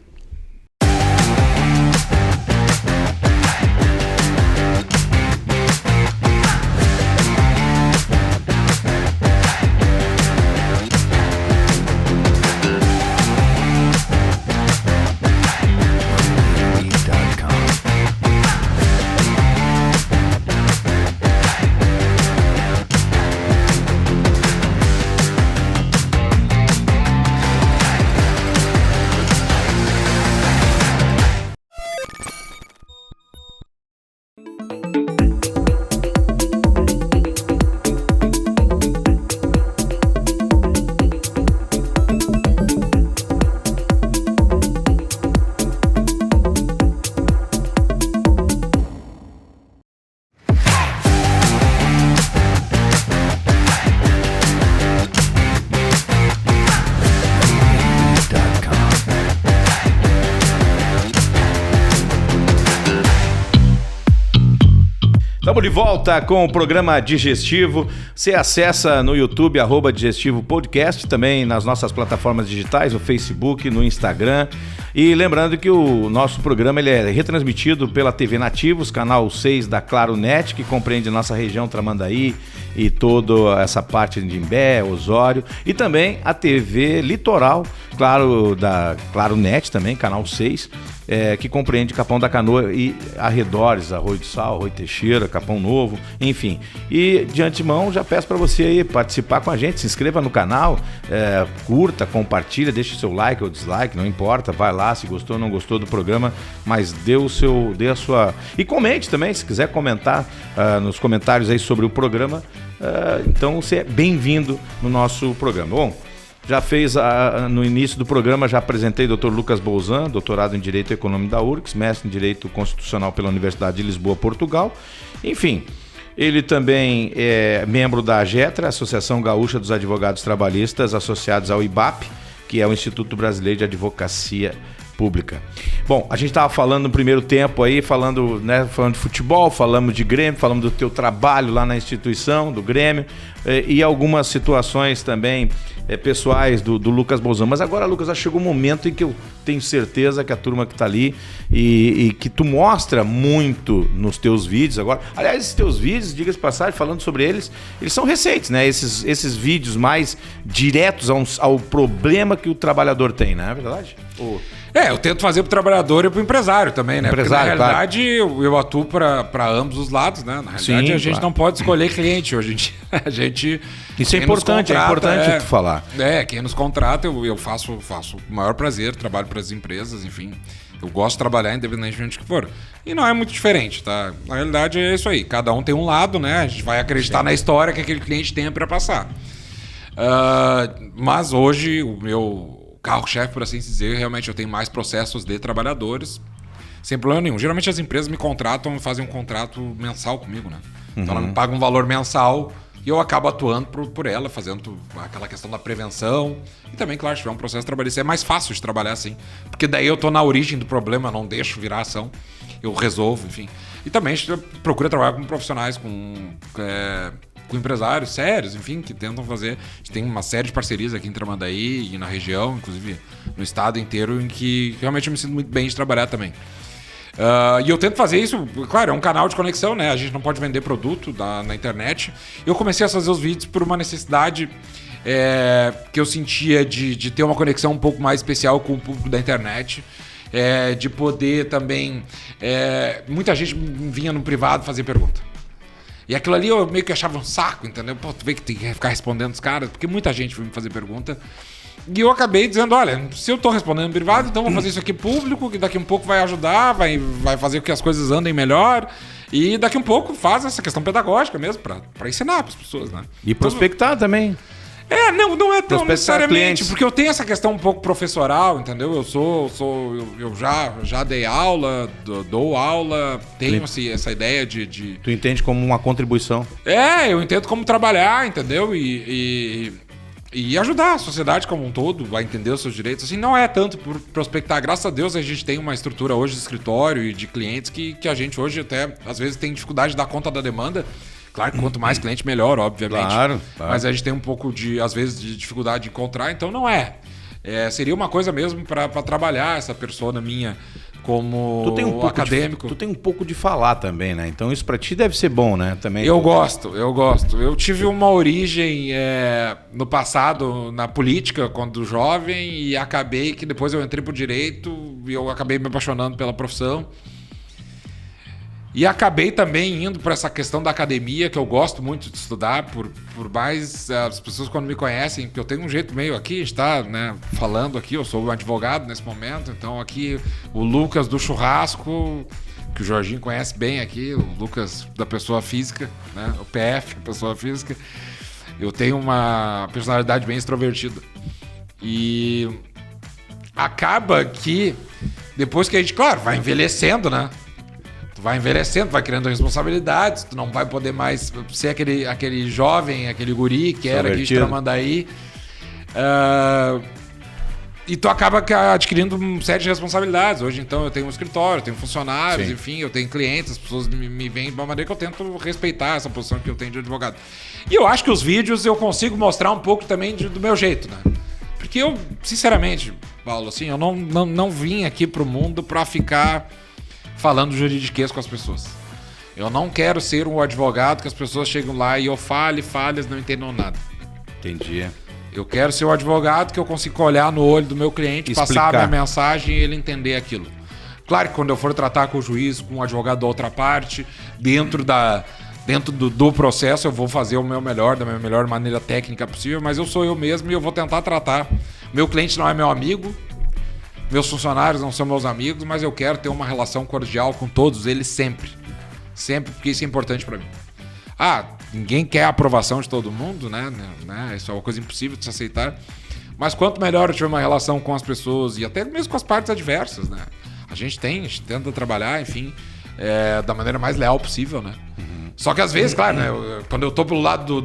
Estamos de volta com o programa Digestivo. Você acessa no YouTube, @Digestivo Podcast, também nas nossas plataformas digitais, no Facebook, no Instagram. E lembrando que o nosso programa ele é retransmitido pela TV Nativos, canal 6 da Claro Net, que compreende nossa região Tramandaí e toda essa parte de Imbé, Osório. E também a TV Litoral, claro, da Claro Net também, canal 6. Que compreende Capão da Canoa e arredores, Arroio do Sal, Arroio Teixeira, Capão Novo, enfim. E de antemão já peço para você aí participar com a gente, se inscreva no canal, curta, compartilha, deixe o seu like ou dislike, não importa, vai lá, se gostou ou não gostou do programa, mas dê a sua... E comente também, se quiser comentar nos comentários aí sobre o programa, então você é bem-vindo no nosso programa. Bom, já fez, no início do programa, já apresentei o Dr. Lucas Bouzan, doutorado em Direito Econômico da URGS, mestre em Direito Constitucional pela Universidade de Lisboa, Portugal. Enfim, ele também é membro da AGETRA, Associação Gaúcha dos Advogados Trabalhistas, associados ao IBAP, que é o Instituto Brasileiro de Advocacia Pública. Bom, a gente estava falando no primeiro tempo aí, falando de futebol, falamos de Grêmio, falamos do teu trabalho lá na instituição, do Grêmio, e algumas situações também pessoais do Lucas Bouzan. Mas agora, Lucas, chegou um momento em que eu tenho certeza que a turma que está ali e que tu mostra muito nos teus vídeos agora. Aliás, esses teus vídeos, diga-se de passagem, falando sobre eles são recentes, né? Esses vídeos mais diretos ao problema que o trabalhador tem, não é verdade? Eu tento fazer pro trabalhador e pro empresário também, né? Empresário, porque na realidade eu atuo para ambos os lados, né? Na realidade a gente não pode escolher cliente hoje em dia. A gente... Isso é importante, tu falar. Quem nos contrata, eu faço o maior prazer, trabalho para as empresas, enfim. Eu gosto de trabalhar independentemente do que for. E não é muito diferente, tá? Na realidade é isso aí. Cada um tem um lado, né? A gente vai acreditar na história que aquele cliente tem para passar. Mas hoje o meu carro-chefe, por assim dizer, realmente eu tenho mais processos de trabalhadores, sem problema nenhum. Geralmente as empresas me contratam e fazem um contrato mensal comigo, né? Então ela me paga um valor mensal e eu acabo atuando por ela, fazendo aquela questão da prevenção. E também, claro, se tiver um processo trabalhista, é mais fácil de trabalhar assim. Porque daí eu tô na origem do problema, não deixo virar ação, eu resolvo, enfim. E também a gente procura trabalhar com profissionais, com empresários sérios, enfim, que tentam fazer... A gente tem uma série de parcerias aqui em Tramandaí e na região, inclusive no estado inteiro, em que realmente eu me sinto muito bem de trabalhar também. E eu tento fazer isso, claro, é um canal de conexão, né? A gente não pode vender produto na internet. Eu comecei a fazer os vídeos por uma necessidade que eu sentia de ter uma conexão um pouco mais especial com o público da internet. De poder também... muita gente vinha no privado fazer pergunta. E aquilo ali eu meio que achava um saco, entendeu? Pô, tu vê que tem que ficar respondendo os caras, porque muita gente foi me fazer pergunta. E eu acabei dizendo, olha, se eu tô respondendo privado, então vou fazer isso aqui público, que daqui um pouco vai ajudar, vai fazer com que as coisas andem melhor. E daqui um pouco faz essa questão pedagógica mesmo, pra ensinar pras pessoas, né? E prospectar também. Não é tão necessariamente, clientes. porque eu tenho essa questão um pouco professoral, entendeu? Eu já dei aula, dou aula, tenho essa ideia de... Tu entende como uma contribuição. Eu entendo como trabalhar, entendeu? E ajudar a sociedade como um todo a entender os seus direitos. Assim, não é tanto por prospectar. Graças a Deus a gente tem uma estrutura hoje de escritório e de clientes que a gente hoje até, às vezes, tem dificuldade de dar conta da demanda. Claro que quanto mais cliente, melhor, obviamente. Claro. Mas a gente tem um pouco, às vezes, de dificuldade de encontrar, então não é. Seria uma coisa mesmo para trabalhar essa persona minha como acadêmico. Tu tem um pouco de falar também, né? Então isso para ti deve ser bom, né? Também. Eu gosto. Eu tive uma origem no passado na política quando jovem e acabei que depois eu entrei pro direito e eu acabei me apaixonando pela profissão. E acabei também indo para essa questão da academia, que eu gosto muito de estudar, por mais as pessoas quando me conhecem, porque eu tenho um jeito meio aqui, está, né, falando aqui, eu sou um advogado nesse momento, então aqui o Lucas do churrasco, que o Jorginho conhece bem aqui, o Lucas da pessoa física, né, o PF, pessoa física, eu tenho uma personalidade bem extrovertida. E acaba que depois que a gente, claro, vai envelhecendo, né? Tu vai envelhecendo, vai criando responsabilidades, tu não vai poder mais ser aquele jovem, aquele guri que era aqui de Tramandaí. E tu acaba adquirindo uma série de responsabilidades. Hoje, então, eu tenho um escritório, eu tenho funcionários, Sim. enfim, eu tenho clientes, as pessoas me veem de uma maneira que eu tento respeitar essa posição que eu tenho de advogado. E eu acho que os vídeos eu consigo mostrar um pouco também do meu jeito, né? Porque eu, sinceramente, Paulo, assim, eu não vim aqui pro mundo pra ficar falando juridiquês com as pessoas. Eu não quero ser um advogado que as pessoas chegam lá e eu fale, eles não entendam nada. Entendi. Eu quero ser um advogado que eu consiga olhar no olho do meu cliente, passar a minha mensagem e ele entender aquilo. Claro que quando eu for tratar com o juiz, com um advogado da outra parte, dentro do processo eu vou fazer o meu melhor, da minha melhor maneira técnica possível, mas eu sou eu mesmo e eu vou tentar tratar. Meu cliente não é meu amigo, meus funcionários não são meus amigos, mas eu quero ter uma relação cordial com todos eles sempre. Sempre, porque isso é importante para mim. Ninguém quer a aprovação de todo mundo, né? Isso é uma coisa impossível de se aceitar. Mas quanto melhor eu tiver uma relação com as pessoas e até mesmo com as partes adversas, né? A gente tenta trabalhar, enfim, da maneira mais leal possível, né? Só que às vezes, claro, né? Quando eu tô pelo lado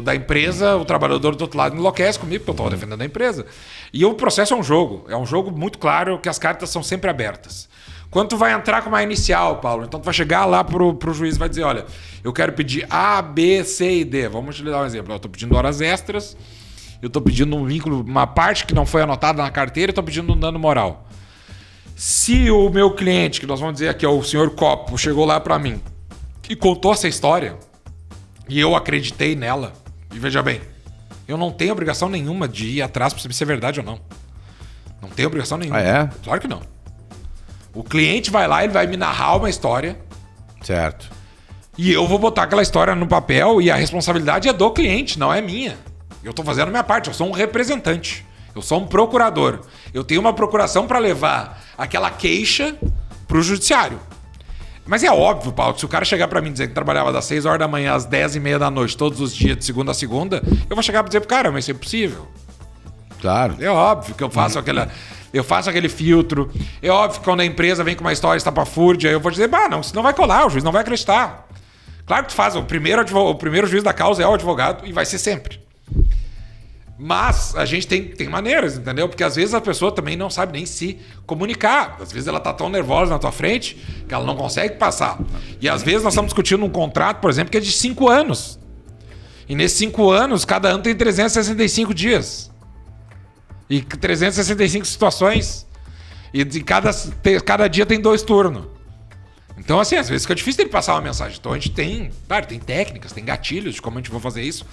da empresa, o trabalhador do outro lado enlouquece comigo, porque eu tô defendendo a empresa. E o processo é um jogo muito claro que as cartas são sempre abertas. Quando tu vai entrar com uma inicial, Paulo, então tu vai chegar lá pro juiz e vai dizer, olha, eu quero pedir A, B, C e D. Vamos te dar um exemplo. Eu tô pedindo horas extras, eu tô pedindo um vínculo, uma parte que não foi anotada na carteira, eu tô pedindo um dano moral. Se o meu cliente, que nós vamos dizer aqui, é o senhor Copo, chegou lá pra mim e contou essa história, e eu acreditei nela, e veja bem, eu não tenho obrigação nenhuma de ir atrás pra saber se é verdade ou não. Não tenho obrigação nenhuma. Claro que não. O cliente vai lá, ele vai me narrar uma história. Certo. E eu vou botar aquela história no papel e a responsabilidade é do cliente, não é minha. Eu tô fazendo a minha parte, eu sou um representante. Eu sou um procurador. Eu tenho uma procuração para levar aquela queixa pro judiciário. Mas é óbvio, Paulo, que se o cara chegar para mim e dizer que trabalhava das 6 horas da manhã às 10h30 da noite, todos os dias, de segunda a segunda, eu vou chegar para dizer pro cara, mas isso é impossível. Claro. É óbvio que eu faço aquele filtro. É óbvio que quando a empresa vem com uma história estapafúrdia, eu vou dizer, não, isso não vai colar, o juiz não vai acreditar. Claro que tu faz, o primeiro juiz da causa é o advogado e vai ser sempre. Mas a gente tem maneiras, entendeu? Porque às vezes a pessoa também não sabe nem se comunicar. Às vezes ela tá tão nervosa na tua frente que ela não consegue passar. E às vezes nós estamos discutindo um contrato, por exemplo, que é de 5 anos. E nesses 5 anos, cada ano tem 365 dias. E 365 situações. E de cada dia tem 2 turnos. Então, assim, às vezes fica difícil ele passar uma mensagem. Então a gente tem técnicas, tem gatilhos de como a gente vai fazer isso.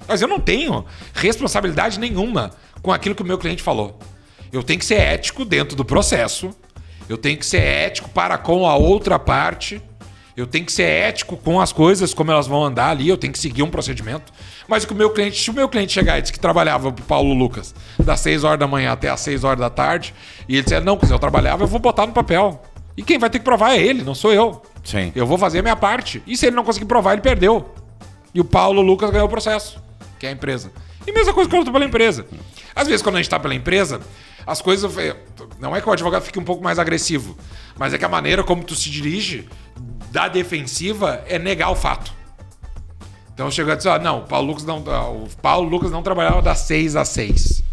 Mas eu não tenho responsabilidade nenhuma com aquilo que o meu cliente falou. Eu tenho que ser ético dentro do processo. Eu tenho que ser ético para com a outra parte. Eu tenho que ser ético com as coisas, como elas vão andar ali. Eu tenho que seguir um procedimento. Mas se o meu cliente chegar e disse que trabalhava pro Paulo Lucas das 6 horas da manhã até as 6 horas da tarde, e ele disser, não, se eu trabalhava, eu vou botar no papel. E quem vai ter que provar é ele, não sou eu. Sim. Eu vou fazer a minha parte. E se ele não conseguir provar, ele perdeu. E o Paulo Lucas ganhou o processo, que é a empresa. E mesma coisa quando eu tô pela empresa. Às vezes, quando a gente tá pela empresa, as coisas... Não é que o advogado fique um pouco mais agressivo, mas é que a maneira como tu se dirige da defensiva é negar o fato. Então, chegou a dizer, não, o Paulo Lucas não trabalhava das 6 às 6.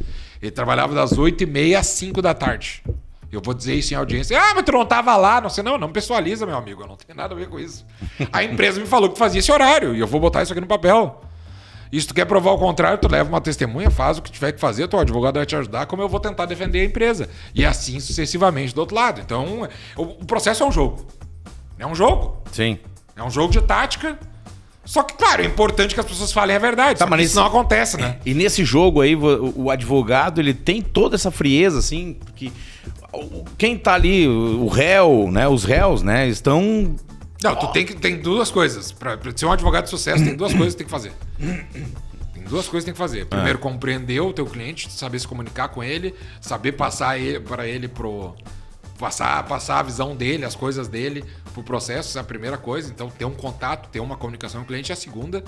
Ele trabalhava das 8h30 às 5 da tarde. Eu vou dizer isso em audiência. Mas tu não tava lá. Não pessoaliza, meu amigo. Eu não tenho nada a ver com isso. A empresa me falou que tu fazia esse horário e eu vou botar isso aqui no papel. E se tu quer provar o contrário, tu leva uma testemunha, faz o que tiver que fazer, teu advogado vai te ajudar, como eu vou tentar defender a empresa. E assim sucessivamente do outro lado. Então, o processo é um jogo. É um jogo. Sim. É um jogo de tática. Só que, claro, é importante que as pessoas falem a verdade. Mas isso não acontece, né? E nesse jogo aí, o advogado, ele tem toda essa frieza, assim, porque quem tá ali, o réu, né? Os réus, né? Estão... Não, tem 2 coisas. Pra ser um advogado de sucesso, tem 2 coisas que tem que fazer. Tem 2 coisas que tem que fazer. Primeiro, compreender o teu cliente, saber se comunicar com ele, saber passar para ele passar a visão dele, as coisas dele pro processo, essa é a primeira coisa. Então, ter um contato, ter uma comunicação com o cliente. E a segunda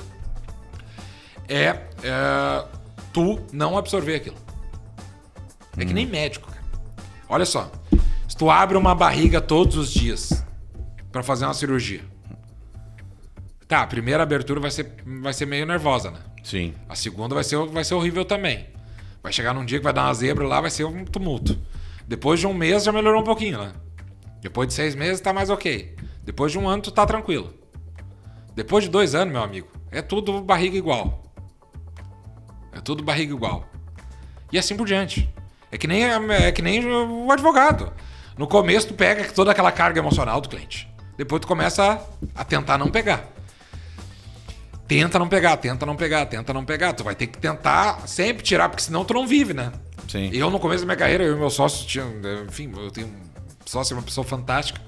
é tu não absorver aquilo. É que nem médico, cara. Olha só, se tu abre uma barriga todos os dias para fazer uma cirurgia, a primeira abertura vai ser meio nervosa, né? Sim. A segunda vai ser horrível também. Vai chegar num dia que vai dar uma zebra lá, vai ser um tumulto. Depois de um mês já melhorou um pouquinho, né? Depois de 6 meses tá mais ok. Depois de um ano tu tá tranquilo. Depois de 2 anos, meu amigo, é tudo barriga igual. É tudo barriga igual. E assim por diante. É que nem o advogado. No começo tu pega toda aquela carga emocional do cliente. Depois tu começa a tentar não pegar. Tenta não pegar. Tu vai ter que tentar sempre tirar, porque senão tu não vive, né? Sim. Eu, no começo da minha carreira, eu e meu sócio tinha... Enfim, eu tenho um sócio, uma pessoa fantástica.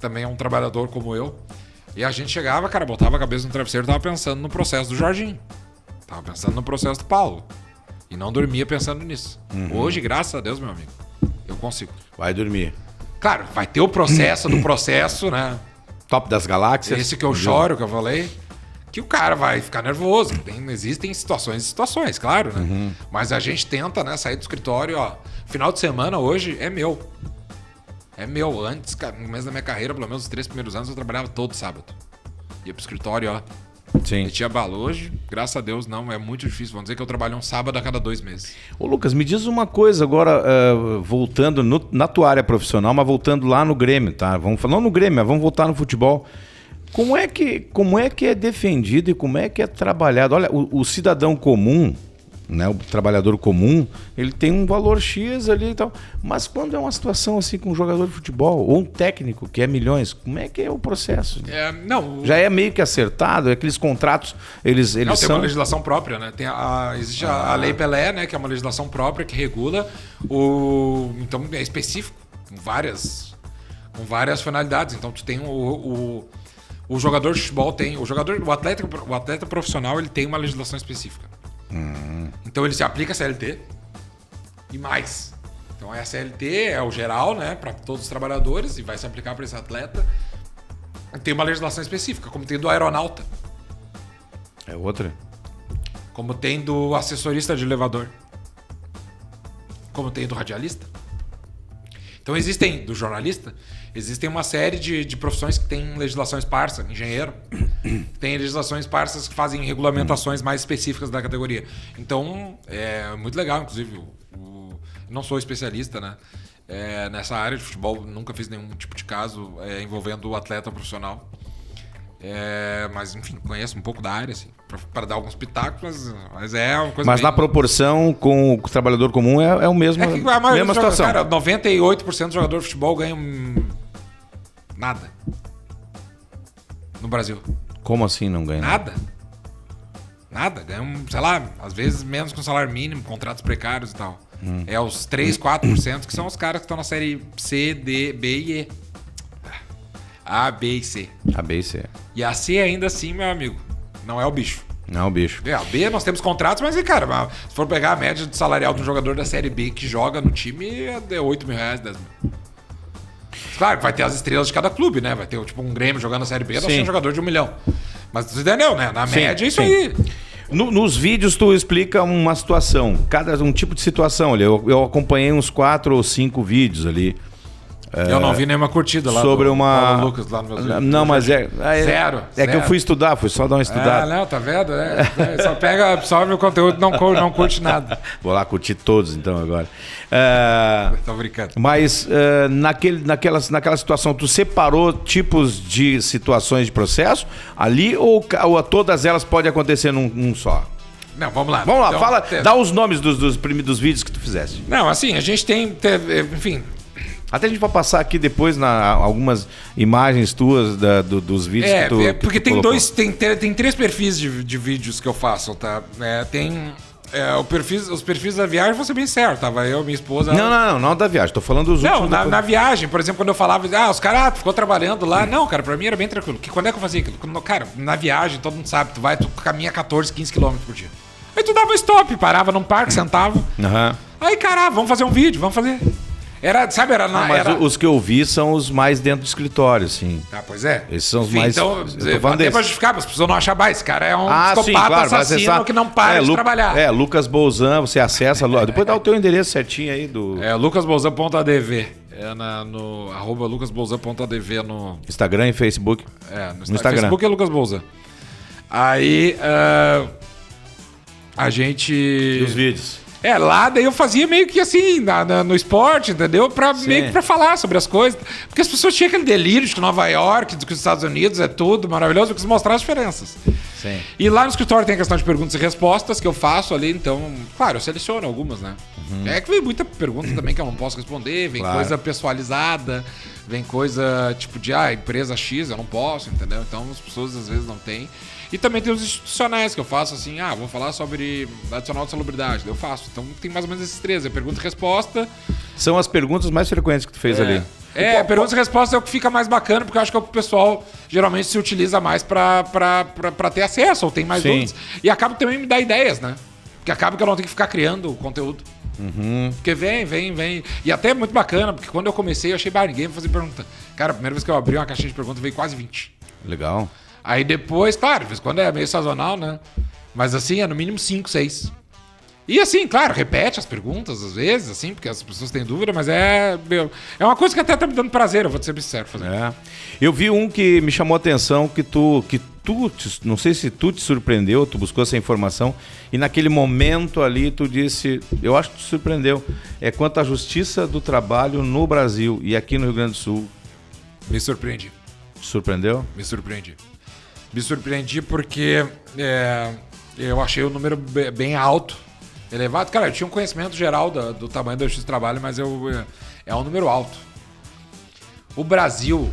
Também é um trabalhador como eu. E a gente chegava, cara, botava a cabeça no travesseiro e tava pensando no processo do Jorginho. Tava pensando no processo do Paulo. E não dormia pensando nisso. Hoje, graças a Deus, meu amigo, eu consigo. Vai dormir. Claro, vai ter o processo do processo, né? Top das galáxias. Esse que eu choro, que eu falei. Que o cara vai ficar nervoso. Existem situações e situações, claro, né? Mas a gente tenta, né, sair do escritório, ó. Final de semana hoje é meu. É meu. Antes, cara, no começo da minha carreira, pelo menos os 3 primeiros anos, eu trabalhava todo sábado. Ia pro escritório, ó. Sim. Metia bala. Hoje, graças a Deus, não. É muito difícil. Vamos dizer que eu trabalho um sábado a cada 2 meses. Ô Lucas, me diz uma coisa agora, voltando na tua área profissional, mas voltando lá no Grêmio, tá? Vamos falar no Grêmio, mas vamos voltar no futebol. Como é que é defendido e como é que é trabalhado? Olha, o cidadão comum, né, o trabalhador comum, ele tem um valor X ali e tal. Mas quando é uma situação assim com um jogador de futebol ou um técnico que é milhões, como é que é o processo? Já é meio que acertado, aqueles contratos, eles não, são... tem uma legislação própria, né? Existe a Lei Pelé, né, que é uma legislação própria que regula então é específico, com várias finalidades. Então tu tem o jogador de futebol o atleta profissional, ele tem uma legislação específica. Então ele se aplica a CLT e mais. Então a CLT é o geral, né, para todos os trabalhadores e vai se aplicar para esse atleta. Tem uma legislação específica, como tem do aeronauta. É outra? Como tem do assessorista de elevador. Como tem do radialista. Então do jornalista, existem uma série de profissões que têm legislação esparsa. Engenheiro tem legislações esparsas que fazem regulamentações mais específicas da categoria. Então, é muito legal, inclusive. Não sou especialista, né? Nessa área de futebol, nunca fiz nenhum tipo de caso envolvendo o atleta profissional. Mas, enfim, conheço um pouco da área, assim, para dar alguns pitacos, mas é uma coisa. Mas na proporção com o trabalhador comum é o mesmo. A mesma situação. Cara, 98% do jogador de futebol ganha nada no Brasil. Como assim não ganha? Nada. Ganha, sei lá, às vezes menos que um salário mínimo, contratos precários e tal. É os 3, 4% que são os caras que estão na série C, D, B e E. A, B e C. A, B e C. E a C ainda assim, meu amigo, não é o bicho. Não é o bicho. A B nós temos contratos, mas, cara, se for pegar a média de salarial de um jogador da série B que joga no time, é 8 mil reais, 10 mil. Claro, vai ter as estrelas de cada clube, né? Vai ter tipo um Grêmio jogando na série B, nós temos um jogador de 1 milhão. Mas você entendeu, né? Na média é isso aí. Nos vídeos tu explica uma situação, um tipo de situação ali. Eu acompanhei uns 4 ou 5 vídeos ali. Eu não vi nenhuma curtida lá sobre uma Paulo Lucas lá no meu... Não, mas zero. Que eu fui estudar, fui só dar uma estudada. Não, tá vendo? Só absorve o conteúdo, não curte nada. Vou lá curtir todos então agora. Tô brincando. Mas naquela situação, tu separou tipos de situações de processo ali ou todas elas podem acontecer num só? Não, vamos lá. Então, fala, dá os nomes dos vídeos que tu fizeste. Não, assim, a gente enfim... Até a gente vai passar aqui depois algumas imagens tuas dos vídeos que tu porque que tem 3 perfis de vídeos que eu faço, tá? Tem os perfis da viagem, vou ser bem certo, tava eu, minha esposa... Não da viagem, tô falando dos últimos... Não, na viagem, por exemplo, quando eu falava, os caras ficou trabalhando lá. Não, cara, pra mim era bem tranquilo. Quando é que eu fazia aquilo? Cara, na viagem, todo mundo sabe, tu caminha 14, 15 km por dia. Aí tu dava stop, parava num parque, sentava. Aí, cara, vamos fazer um vídeo, vamos fazer... Mas os que eu vi são os mais dentro do escritório, sim. Pois é. Esses são os mais... Então, até pra justificar, as pessoas não acham, esse cara é um psicopata assassino que não para de trabalhar. Lucas Bolzan, você acessa... Depois dá o teu endereço certinho aí do... lucasbolzan.adv. No lucasbolzan.adv no... Instagram e Facebook. No Instagram. Facebook é Lucas Bolzan. Aí, a gente... E os vídeos? Lá daí eu fazia meio que assim, no esporte, entendeu? Meio que pra falar sobre as coisas. Porque as pessoas tinham aquele delírio de que Nova York, de que os Estados Unidos é tudo maravilhoso, eu quis mostrar as diferenças. Sim. E lá no escritório tem a questão de perguntas e respostas que eu faço ali, então, claro, eu seleciono algumas, né? É que vem muita pergunta também que eu não posso responder, vem coisa pessoalizada, vem coisa tipo de, empresa X, eu não posso, entendeu? Então as pessoas às vezes não têm. E também tem os institucionais que eu faço assim, vou falar sobre adicional de salubridade, eu faço. Então tem mais ou menos esses 3, pergunta e resposta. São as perguntas mais frequentes que tu fez ali. Perguntas e respostas é o que fica mais bacana, porque eu acho que é o que o pessoal geralmente se utiliza mais pra ter acesso, ou tem mais dúvidas. E acaba que também me dá ideias, né? Porque acaba que eu não tenho que ficar criando o conteúdo. Porque vem. E até é muito bacana, porque quando eu comecei, eu achei, ninguém vai fazer pergunta. Cara, a primeira vez que eu abri uma caixinha de perguntas, veio quase 20. Legal. Aí depois, claro, de vez em quando é meio sazonal, né? Mas assim, é no mínimo 5, 6. E assim, claro, repete as perguntas às vezes, assim, porque as pessoas têm dúvida, mas é uma coisa que até tá me dando prazer, eu vou te ser sincero. Eu vi um que me chamou a atenção, que tu não sei se tu te surpreendeu, tu buscou essa informação, e naquele momento ali tu disse, eu acho que tu te surpreendeu, quanto à justiça do trabalho no Brasil e aqui no Rio Grande do Sul. Me surpreendi. Surpreendeu? Me surpreendi. Me surpreendi porque eu achei o número bem alto, elevado. Cara, eu tinha um conhecimento geral do tamanho da justiça do trabalho, mas é um número alto. O Brasil,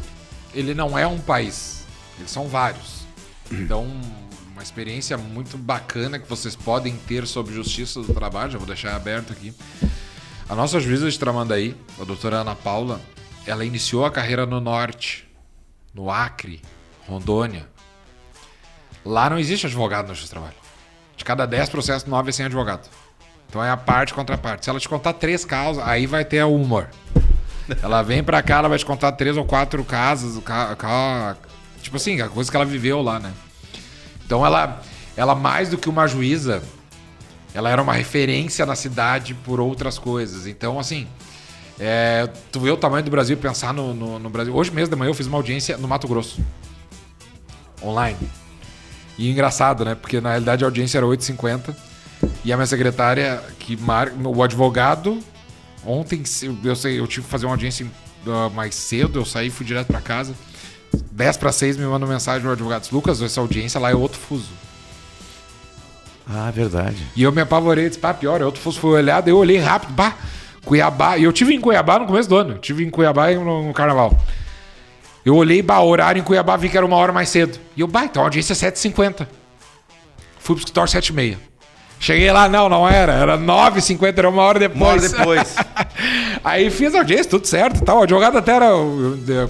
ele não é um país, eles são vários. Então, uma experiência muito bacana que vocês podem ter sobre justiça do trabalho, já vou deixar aberto aqui. A nossa juíza de Tramandaí, a doutora Ana Paula, ela iniciou a carreira no Norte, no Acre, Rondônia. Lá não existe advogado na justiça do trabalho. De cada 10 processos, 9 é sem advogado. Então é a parte contra a parte. Se ela te contar 3 causas, aí vai ter o humor. Ela vem pra cá, ela vai te contar 3 ou 4 casos, tipo assim, a coisa que ela viveu lá, né? Então ela mais do que uma juíza, ela era uma referência na cidade por outras coisas. Então, assim, tu vê o tamanho do Brasil, pensar no Brasil. Hoje mesmo de manhã eu fiz uma audiência no Mato Grosso. Online. E engraçado, né? Porque na realidade a audiência era 8h50 e a minha secretária, o advogado, ontem eu tive que fazer uma audiência mais cedo, eu saí e fui direto pra casa. 5:50 me mandou mensagem no advogado: Lucas, essa audiência lá é outro fuso. Verdade. E eu me apavorei, disse, pior, é outro fuso. Fui olhar, daí eu olhei rápido, Cuiabá. E eu tive em Cuiabá no começo do ano, tive em Cuiabá no carnaval. Eu olhei, horário em Cuiabá, vi que era 1 hora mais cedo. E eu, então a audiência é 7h50. Fui pro escritório 7h30. Cheguei lá, não era 9h50, era 1 hora depois. Aí fiz a audiência, tudo certo e tal. O advogado até era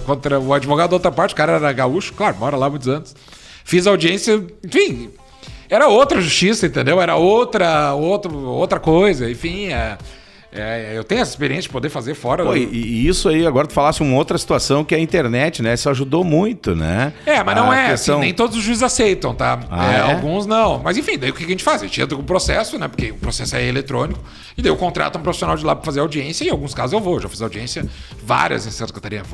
contra o advogado da outra parte, o cara era gaúcho, claro, mora lá há muitos anos. Fiz a audiência, enfim, era outra justiça, entendeu? Era outra coisa, enfim, eu tenho essa experiência de poder fazer fora. E isso aí, agora tu falasse uma outra situação que é a internet, né? Isso ajudou muito, né? Mas não questão... assim, nem todos os juízes aceitam, tá? Alguns não. Mas enfim, daí o que a gente faz? A gente entra com o processo, né? Porque o processo é eletrônico. E daí eu contrato um profissional de lá para fazer audiência. E em alguns casos eu vou. Já fiz audiência várias em Santa Catarina,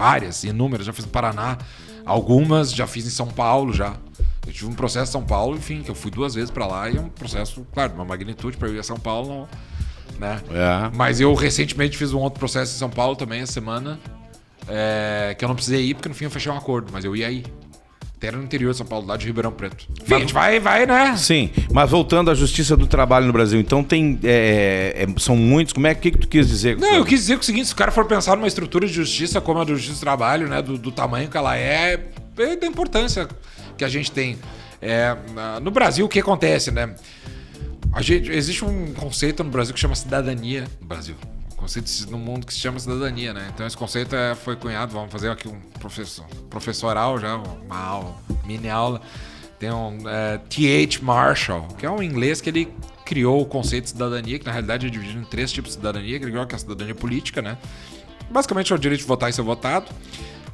inúmeras. Já fiz no Paraná, algumas já fiz em São Paulo já. Eu tive um processo em São Paulo, enfim, que eu fui 2 vezes para lá. E é um processo, claro, de uma magnitude para eu ir a São Paulo, não... Né? Mas eu recentemente fiz um outro processo em São Paulo também, essa semana, que eu não precisei ir porque no fim eu fechei um acordo, mas eu ia ir. Até era no interior de São Paulo, lá de Ribeirão Preto. Enfim, a gente vai, né? Sim, mas voltando à justiça do trabalho no Brasil, então tem são muitos, que tu quis dizer? Não, eu quis dizer que o seguinte, se o cara for pensar numa estrutura de justiça como a do justiça do trabalho, né, do tamanho que ela da importância que a gente tem. No Brasil, o que acontece, né? Existe um conceito no Brasil que chama cidadania no Brasil. Um conceito no mundo que se chama cidadania, né? Então esse conceito foi cunhado, vamos fazer aqui um professoral já, uma aula, mini aula. Tem um T.H. Marshall, que é um inglês que ele criou o conceito de cidadania, que na realidade é dividido em 3 tipos de cidadania, que é a cidadania política, né? Basicamente é o direito de votar e ser votado.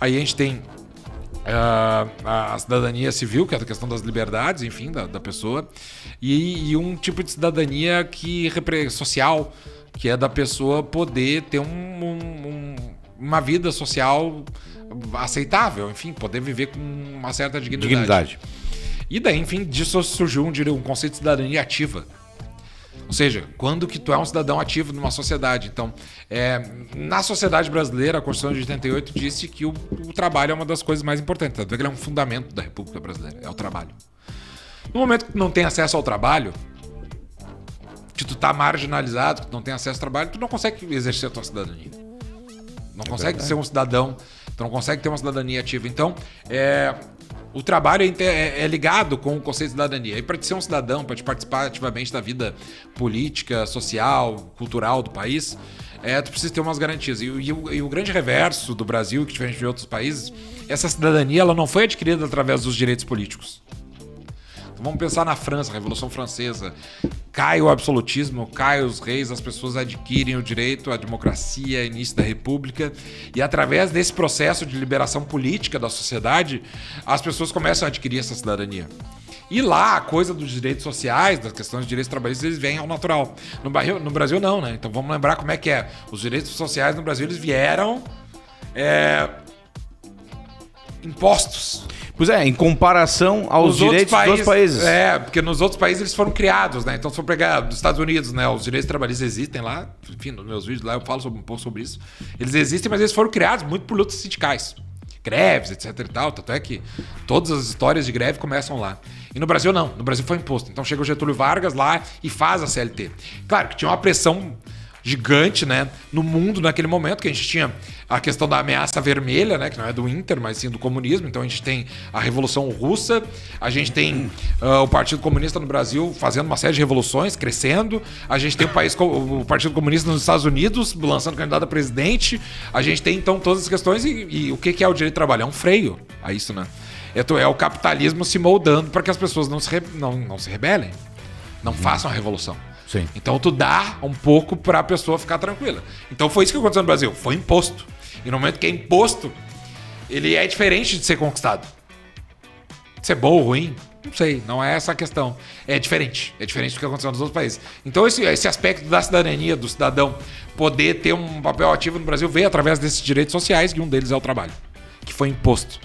Aí a gente tem a cidadania civil, que é a questão das liberdades, enfim, da pessoa, e um tipo de cidadania social, que é da pessoa poder ter uma vida social aceitável, enfim, poder viver com uma certa dignidade. E daí, enfim, disso surgiu um conceito de cidadania ativa. Ou seja, quando que tu é um cidadão ativo numa sociedade. Então, na sociedade brasileira, a Constituição de 88 disse que o trabalho é uma das coisas mais importantes. Tanto é que ele é um fundamento da República Brasileira, é o trabalho. No momento que tu não tem acesso ao trabalho, que tu tá marginalizado, que tu não tem acesso ao trabalho, tu não consegue exercer a tua cidadania. Não consegue ser um cidadão, tu não consegue ter uma cidadania ativa. Então, o trabalho é ligado com o conceito de cidadania. E para te ser um cidadão, para te participar ativamente da vida política, social, cultural do país, tu precisa ter umas garantias. E o grande reverso do Brasil, que diferente de outros países, essa cidadania ela não foi adquirida através dos direitos políticos. Então, vamos pensar na França, a Revolução Francesa. Cai o absolutismo, cai os reis, as pessoas adquirem o direito à democracia, início da república, e através desse processo de liberação política da sociedade, as pessoas começam a adquirir essa cidadania. E lá, a coisa dos direitos sociais, das questões de direitos trabalhistas, eles vêm ao natural. No Brasil não, né? Então vamos lembrar como é que é. Os direitos sociais no Brasil, eles vieram impostos. Pois é, em comparação aos direitos dos países. Porque nos outros países eles foram criados, né? Então, se for pegar dos Estados Unidos, né? Os direitos trabalhistas existem lá. Enfim, nos meus vídeos lá eu falo um pouco sobre isso. Eles existem, mas eles foram criados muito por lutas sindicais. Greves, etc e tal. Tanto é que todas as histórias de greve começam lá. E no Brasil não. No Brasil foi imposto. Então chega o Getúlio Vargas lá e faz a CLT. Claro que tinha uma pressão gigante, né, no mundo naquele momento, que a gente tinha a questão da ameaça vermelha, né, que não é do Inter, mas sim do comunismo. Então a gente tem a Revolução Russa, a gente tem o Partido Comunista no Brasil fazendo uma série de revoluções, crescendo, a gente tem o Partido Comunista nos Estados Unidos lançando candidato a presidente, a gente tem então todas as questões e o que é o direito de trabalho? É um freio a isso, né? É o capitalismo se moldando para que as pessoas não se rebelem, não façam a revolução. Sim. Então tu dá um pouco para a pessoa ficar tranquila. Então foi isso que aconteceu no Brasil, foi imposto. E no momento que é imposto, ele é diferente de ser conquistado. Ser bom ou ruim, não sei, não é essa a questão. É diferente do que aconteceu nos outros países. Então esse aspecto da cidadania, do cidadão poder ter um papel ativo no Brasil veio através desses direitos sociais, e um deles é o trabalho, que foi imposto.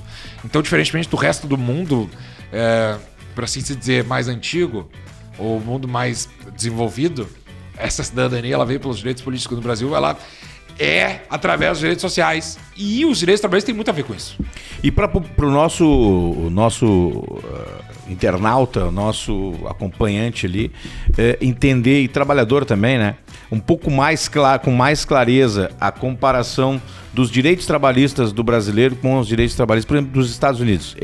Então, diferentemente do resto do mundo, por assim se dizer, mais antigo, ou mundo mais desenvolvido, essa cidadania ela veio pelos direitos políticos no Brasil, ela é através dos direitos sociais. E os direitos trabalhistas têm muito a ver com isso. E para o nosso internauta, o nosso acompanhante ali, entender, e trabalhador também, né? Um pouco mais com mais clareza a comparação dos direitos trabalhistas do brasileiro com os direitos trabalhistas, por exemplo, dos Estados Unidos.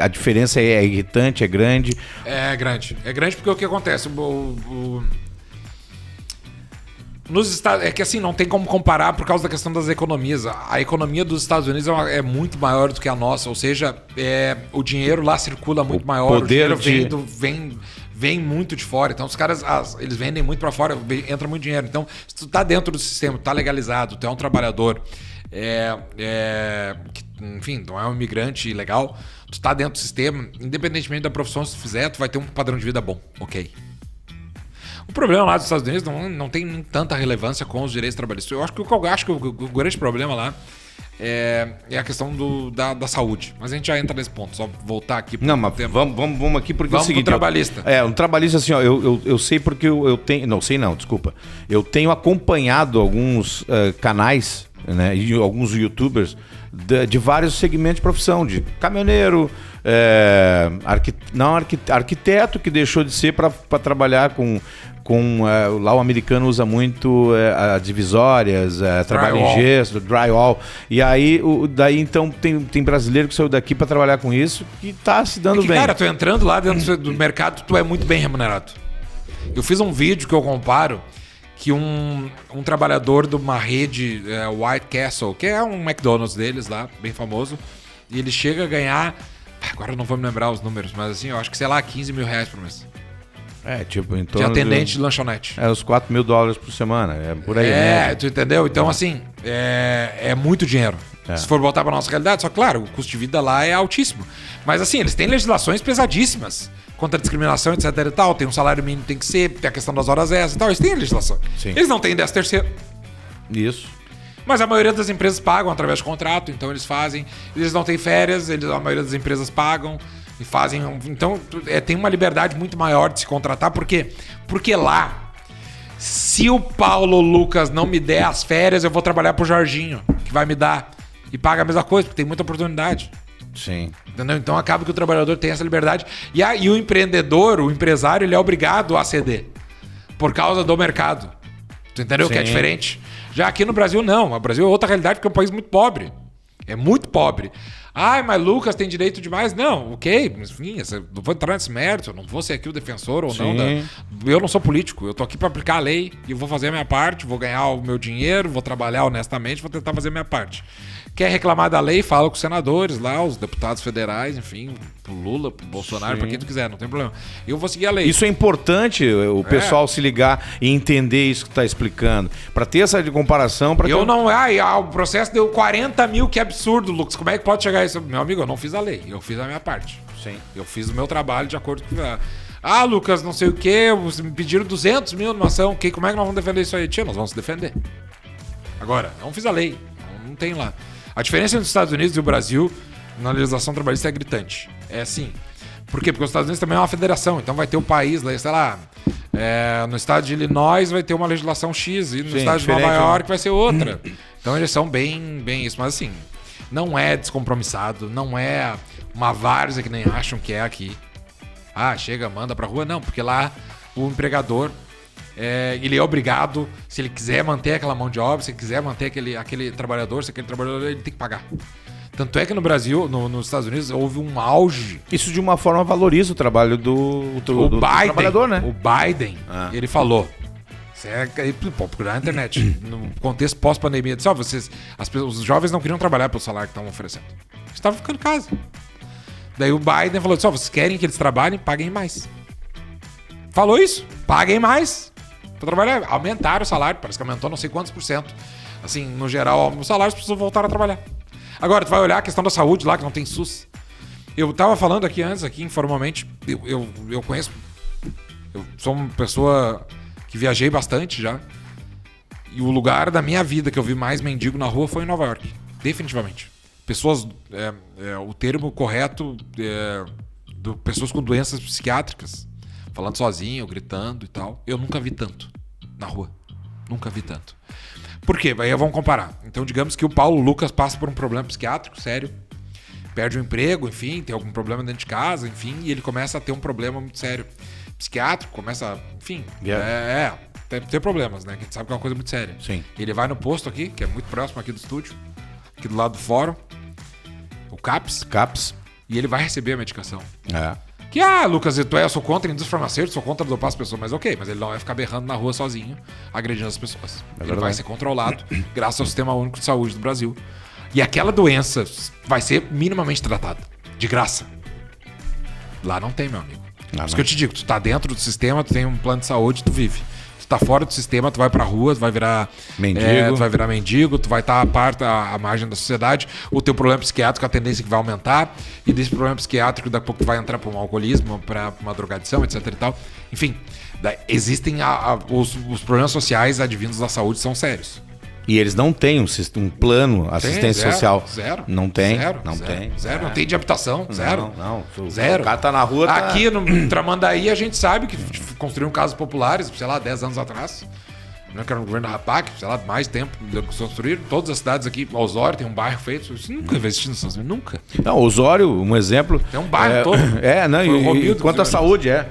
A diferença é irritante, é grande? É grande. É grande porque o que acontece? Nos Estados, é que assim, não tem como comparar por causa da questão das economias. A economia dos Estados Unidos é muito maior do que a nossa, ou seja, o dinheiro lá circula muito maior, o dinheiro vem muito de fora. Então os caras, eles vendem muito para fora, entra muito dinheiro. Então, se tu tá dentro do sistema, tu tá legalizado, tu é um trabalhador, enfim, não é um imigrante ilegal, tu tá dentro do sistema, independentemente da profissão que tu fizer, tu vai ter um padrão de vida bom, ok? O problema lá dos Estados Unidos não tem tanta relevância com os direitos trabalhistas. Eu acho que o grande problema lá é a questão da saúde. Mas a gente já entra nesse ponto, só voltar aqui. Não, mas vamos aqui porque vamos é o seguinte... pro trabalhista. Um trabalhista assim, ó, eu sei porque eu tenho... Não sei não, desculpa. Eu tenho acompanhado alguns canais, né, e alguns youtubers de vários segmentos de profissão, de caminhoneiro, arquiteto que deixou de ser para trabalhar com lá o americano usa muito divisórias, trabalho em gesso, drywall. E aí, daí então tem brasileiro que saiu daqui para trabalhar com isso que tá se dando bem. Cara, tu entrando lá dentro do mercado, tu é muito bem remunerado. Eu fiz um vídeo que eu comparo que um trabalhador de uma rede, White Castle, que é um McDonald's deles lá, bem famoso, e ele chega a ganhar, agora eu não vou me lembrar os números, mas assim, eu acho que, sei lá, 15 mil reais por mês. Tipo, em torno de atendente de lanchonete. Os $4.000 por semana, por aí. Tu entendeu? Então, assim, é muito dinheiro. Se for voltar para nossa realidade, só claro, o custo de vida lá é altíssimo. Mas assim, eles têm legislações pesadíssimas contra a discriminação, etc e tal. Tem um salário mínimo, tem que ser, tem a questão das horas extras e tal. Eles têm a legislação. Sim. Eles não têm 13º. Isso. Mas a maioria das empresas pagam através de contrato, então eles fazem. Eles não têm férias, a maioria das empresas pagam e fazem. Então tem uma liberdade muito maior de se contratar. Por quê? Porque lá Se o Paulo Lucas não me der as férias, eu vou trabalhar pro Jorginho, que vai me dar. E paga a mesma coisa, porque tem muita oportunidade. Sim. Entendeu? Então acaba que o trabalhador tem essa liberdade. E o empreendedor, o empresário, ele é obrigado a ceder. Por causa do mercado. Tu entendeu? Sim. Que é diferente. Já aqui no Brasil, não. O Brasil é outra realidade, porque é um país muito pobre. É muito pobre. Ai, mas Lucas tem direito demais? Não, ok. Enfim, não vou entrar nesse mérito. Eu não vou ser aqui o defensor ou Sim. não. Eu não sou político. Eu tô aqui pra aplicar a lei e vou fazer a minha parte, vou ganhar o meu dinheiro, vou trabalhar honestamente, vou tentar fazer a minha parte. Quer reclamar da lei, fala com os senadores lá, os deputados federais, enfim, pro Lula, pro Bolsonaro, pra quem tu quiser, não tem problema. Eu vou seguir a lei. Isso é importante, o pessoal se ligar e entender isso que tu tá explicando. Pra ter essa de comparação... O processo deu 40 mil, que absurdo, Lucas. Como é que pode chegar a isso? Meu amigo, eu não fiz a lei, eu fiz a minha parte. Sim. Eu fiz o meu trabalho de acordo com... Ah, Lucas, não sei o quê, me pediram 200 mil numa ação, como é que nós vamos defender isso aí? Tia, nós vamos se defender. Agora, não fiz a lei, não tem lá. A diferença entre os Estados Unidos e o Brasil na legislação trabalhista é gritante. É assim. Por quê? Porque os Estados Unidos também é uma federação. Então vai ter um país lá, sei lá, no estado de Illinois vai ter uma legislação X e no estado de Nova York vai ser outra. Então eles são bem isso. Mas assim, não é descompromissado, não é uma várzea que nem acham que é aqui. Ah, chega, manda pra rua. Não, porque lá o empregador... ele é obrigado, se ele quiser manter aquela mão de obra, se ele quiser manter aquele trabalhador, se aquele trabalhador ele tem que pagar. Tanto é que no Brasil, nos Estados Unidos, houve um auge. Isso de uma forma valoriza o trabalho do trabalhador, né? O Biden, ele falou. Pode procurar na internet. No contexto pós-pandemia, disse, os jovens não queriam trabalhar pelo salário que estavam oferecendo. Eles estavam ficando em casa. Daí o Biden falou, vocês querem que eles trabalhem? Paguem mais. Falou isso. Paguem mais pra trabalhar. Aumentaram o salário, parece que aumentou não sei quantos %. Assim, no geral, os salários precisam voltar a trabalhar. Agora, tu vai olhar a questão da saúde lá, que não tem SUS. Eu tava falando aqui antes, informalmente, eu conheço... Eu sou uma pessoa que viajei bastante já. E o lugar da minha vida que eu vi mais mendigo na rua foi em Nova York. Definitivamente. Pessoas... o termo correto pessoas com doenças psiquiátricas. Falando sozinho, gritando e tal. Eu nunca vi tanto na rua. Nunca vi tanto. Por quê? Aí vamos comparar. Então, digamos que o Paulo Lucas passa por um problema psiquiátrico sério. Perde o emprego, enfim, tem algum problema dentro de casa, enfim. E ele começa a ter um problema muito sério psiquiátrico. Começa, enfim... ter problemas, né? Que a gente sabe que é uma coisa muito séria. Sim. Ele vai no posto aqui, que é muito próximo aqui do estúdio. Aqui do lado do fórum. O CAPS. E ele vai receber a medicação. Que, Lucas, eu sou contra a indústria farmacêutica, sou contra dopar as pessoas, mas ok, mas ele não vai ficar berrando na rua sozinho, agredindo as pessoas. Ele vai ser controlado graças ao Sistema Único de Saúde do Brasil. E aquela doença vai ser minimamente tratada, de graça. Lá não tem, meu amigo. Por isso que eu te digo, tu tá dentro do sistema, tu tem um plano de saúde, tu vive. Tu tá fora do sistema, tu vai pra rua, tu vai virar mendigo, tu vai estar à margem da sociedade. O teu problema psiquiátrico, a tendência é que vai aumentar. E desse problema psiquiátrico, daqui a pouco tu vai entrar pra um alcoolismo, pra uma drogadição, etc e tal. Enfim, existem os problemas sociais advindos da saúde são sérios. E eles não têm um plano assistência social. Zero. Não tem. Não tem de habitação. Zero. Zero. O cara tá na rua. Aqui no Tramandaí a gente sabe que construíram casas populares, sei lá, 10 anos atrás. Não que era no governo da Rapac, sei lá, mais tempo do que construíram. Todas as cidades aqui, Osório tem um bairro feito. Isso nunca existiu nos Estados Unidos, nunca. Não, Osório, um exemplo. Tem um bairro todo. E quanto à saúde, acho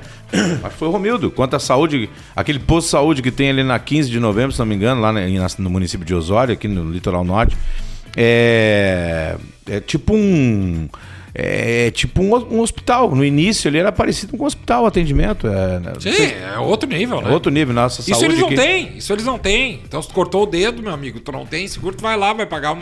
que foi o Romildo. Quanto à saúde, aquele posto de saúde que tem ali na 15 de novembro, se não me engano, lá no município de Osório, aqui no litoral norte, é tipo um hospital. No início ele era parecido com um hospital, atendimento. É outro nível, né? Outro nível, nossa saúde. Isso eles não têm. Então se tu cortou o dedo, meu amigo, tu não tem seguro, tu vai lá, vai pagar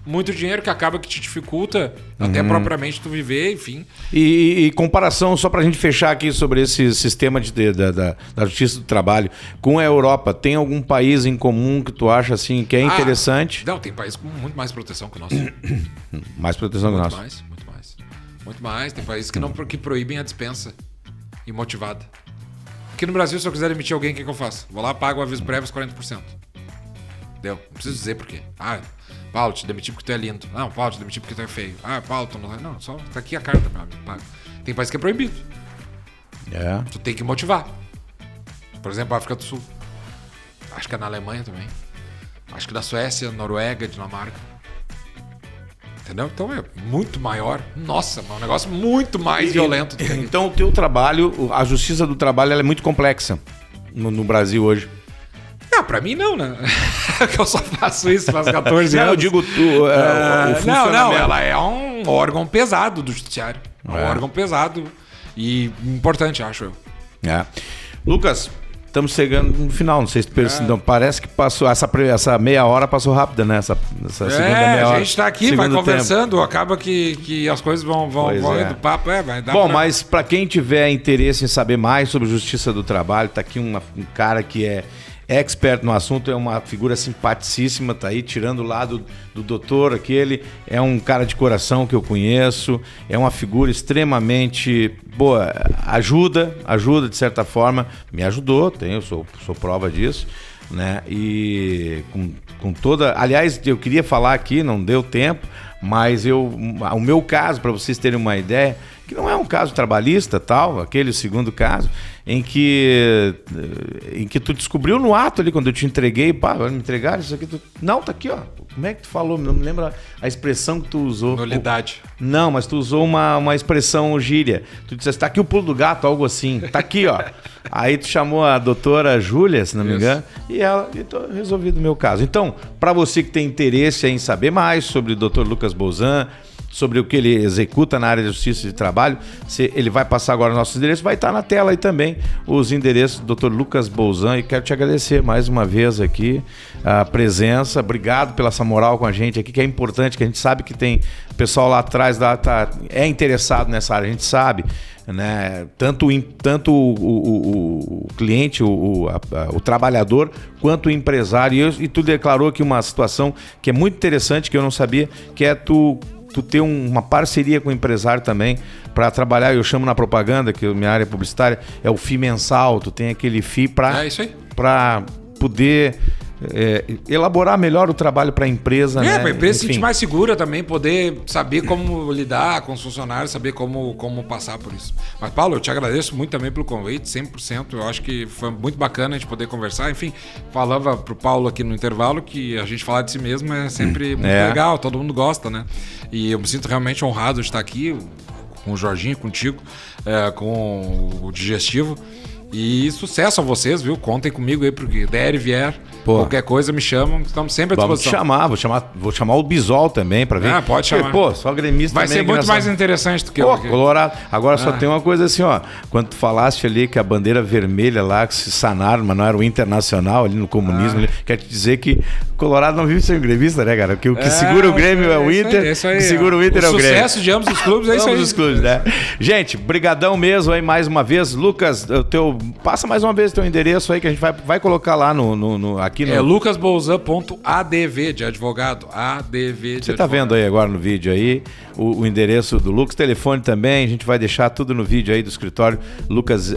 muito dinheiro que acaba que te dificulta até propriamente tu viver, enfim. E comparação, só pra gente fechar aqui sobre esse sistema da Justiça do Trabalho com a Europa, tem algum país em comum que tu acha assim que é interessante? Não, tem país com muito mais proteção que o nosso. Mais proteção que o nosso. Muito mais. Tem países que proíbem a dispensa imotivada. Aqui no Brasil, se eu quiser demitir alguém, o que eu faço? Vou lá, pago o aviso prévio 40%. Deu. Não preciso dizer por quê. Paulo, te demiti porque tu é lindo. Não, Paulo, te demiti porque tu é feio. Paulo, tu não... Não, só tá aqui a carta, meu amigo. Paga. Tem país que é proibido. Tu tem que motivar. Por exemplo, a África do Sul. Acho que é na Alemanha também. Acho que da Suécia, Noruega, Dinamarca. Entendeu? Então é muito maior. Nossa, é um negócio muito mais violento do que aqui. Então o teu trabalho, a justiça do trabalho, ela é muito complexa no Brasil hoje. Pra mim não, né? Eu só faço isso faz 14 Não, anos. eu digo Não, funcionamento. ela é um órgão pesado do judiciário. É um órgão pesado e importante, acho eu. Lucas, estamos chegando no final, não sei se tu percebeu. Parece que passou, essa meia hora passou rápida, né? Essa segunda meia hora. A gente tá aqui, vai conversando, acaba que as coisas vão indo, papo, vai dar. Bom, mas para quem tiver interesse em saber mais sobre justiça do trabalho, tá aqui um cara que é expert no assunto, é uma figura simpaticíssima, tá aí tirando o lado do doutor aquele, é um cara de coração que eu conheço, é uma figura extremamente boa, ajuda de certa forma, me ajudou, eu sou prova disso, né? E com toda, aliás, eu queria falar aqui, não deu tempo, mas o meu caso, para vocês terem uma ideia, que não é um caso trabalhista, tal, aquele segundo caso, em que tu descobriu no ato ali, quando eu te entreguei, me entregaram isso aqui, não, tá aqui, ó. Como é que tu falou? Não me lembro a expressão que tu usou. Nulidade. Não, mas tu usou uma expressão gíria. Tu disseste, tá aqui o pulo do gato, algo assim. Tá aqui, ó. Aí tu chamou a doutora Júlia, se não me engano, e tô resolvido o meu caso. Então, para você que tem interesse em saber mais sobre o Dr. Lucas Bouzan, sobre o que ele executa na área de justiça de trabalho, ele vai passar agora os nossos endereços, vai estar na tela aí também os endereços do Dr. Lucas Bouzan, e quero te agradecer mais uma vez aqui a presença, obrigado pela essa moral com a gente aqui, que é importante, que a gente sabe que tem pessoal lá atrás é interessado nessa área, a gente sabe, né? Tanto o cliente, o trabalhador, quanto o empresário, e tu declarou aqui uma situação que é muito interessante, que eu não sabia, que é tu ter uma parceria com o empresário também para trabalhar, eu chamo na propaganda, que minha área publicitária é o FII mensal, tu tem aquele FII para poder elaborar melhor o trabalho para a empresa. Né? Para a empresa se sentir mais segura também, poder saber como lidar com os funcionários, saber como passar por isso. Mas, Paulo, eu te agradeço muito também pelo convite, 100%. Eu acho que foi muito bacana a gente poder conversar. Enfim, falava pro Paulo aqui no intervalo que a gente falar de si mesmo é sempre muito legal, todo mundo gosta, né? E eu me sinto realmente honrado de estar aqui com o Jorginho, contigo, com o Digestivo. E sucesso a vocês, viu? Contem comigo aí, porque der e vier, qualquer coisa me chamam, estamos sempre à disposição. Vou chamar o Bisol também para ver. Pode chamar. Só gremista vai também. Vai ser muito mais interessante do que eu. Colorado. Agora só tem uma coisa assim, ó. Quando tu falaste ali que a bandeira vermelha lá, que se sanaram, mas não era o Internacional ali no comunismo, ali, quer te dizer que Colorado não vive sem gremista, né, cara? Porque o que segura o Grêmio é o Inter, o que segura o Inter é o Grêmio. O sucesso de ambos os clubes é isso aí. Ambos os clubes, né? Gente, brigadão mesmo aí mais uma vez. Lucas, passa mais uma vez o teu endereço aí que a gente vai colocar lá aqui no... É lucasbouzan.adv de advogado. ADV de Você tá vendo aí agora no vídeo aí o endereço do Lucas, telefone também, a gente vai deixar tudo no vídeo aí do escritório. Lucas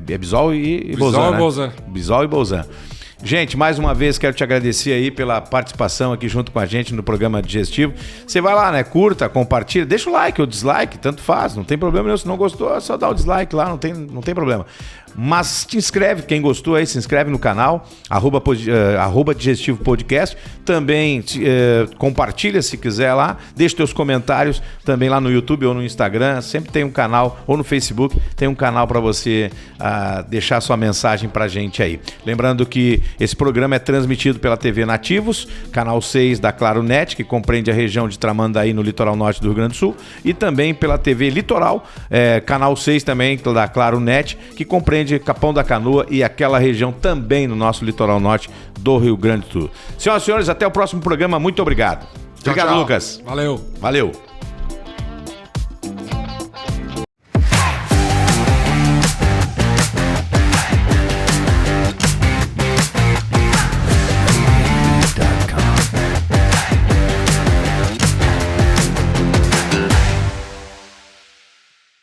Bisol e Bouzan, né? Bisol e Bouzan. Gente, mais uma vez quero te agradecer aí pela participação aqui junto com a gente no programa Digestivo. Você vai lá, né? Curta, compartilha, deixa o like ou dislike, tanto faz, não tem problema nenhum. Se não gostou, é só dar o dislike lá, não tem problema. Mas te inscreve, quem gostou aí, se inscreve no canal, @ Digestivo Podcast. Também compartilha se quiser lá, deixa teus comentários também lá no YouTube ou no Instagram. Sempre tem um canal, ou no Facebook, tem um canal para você deixar sua mensagem pra gente aí. Lembrando que esse programa é transmitido pela TV Nativos, canal 6 da Claro Net, que compreende a região de Tramandaí, no litoral norte do Rio Grande do Sul, e também pela TV Litoral, canal 6 também da Claro Net, que compreende Capão da Canoa e aquela região também no nosso litoral norte do Rio Grande do Sul. Senhoras e senhores, até o próximo programa. Muito obrigado. Obrigado, tchau. Lucas. Valeu.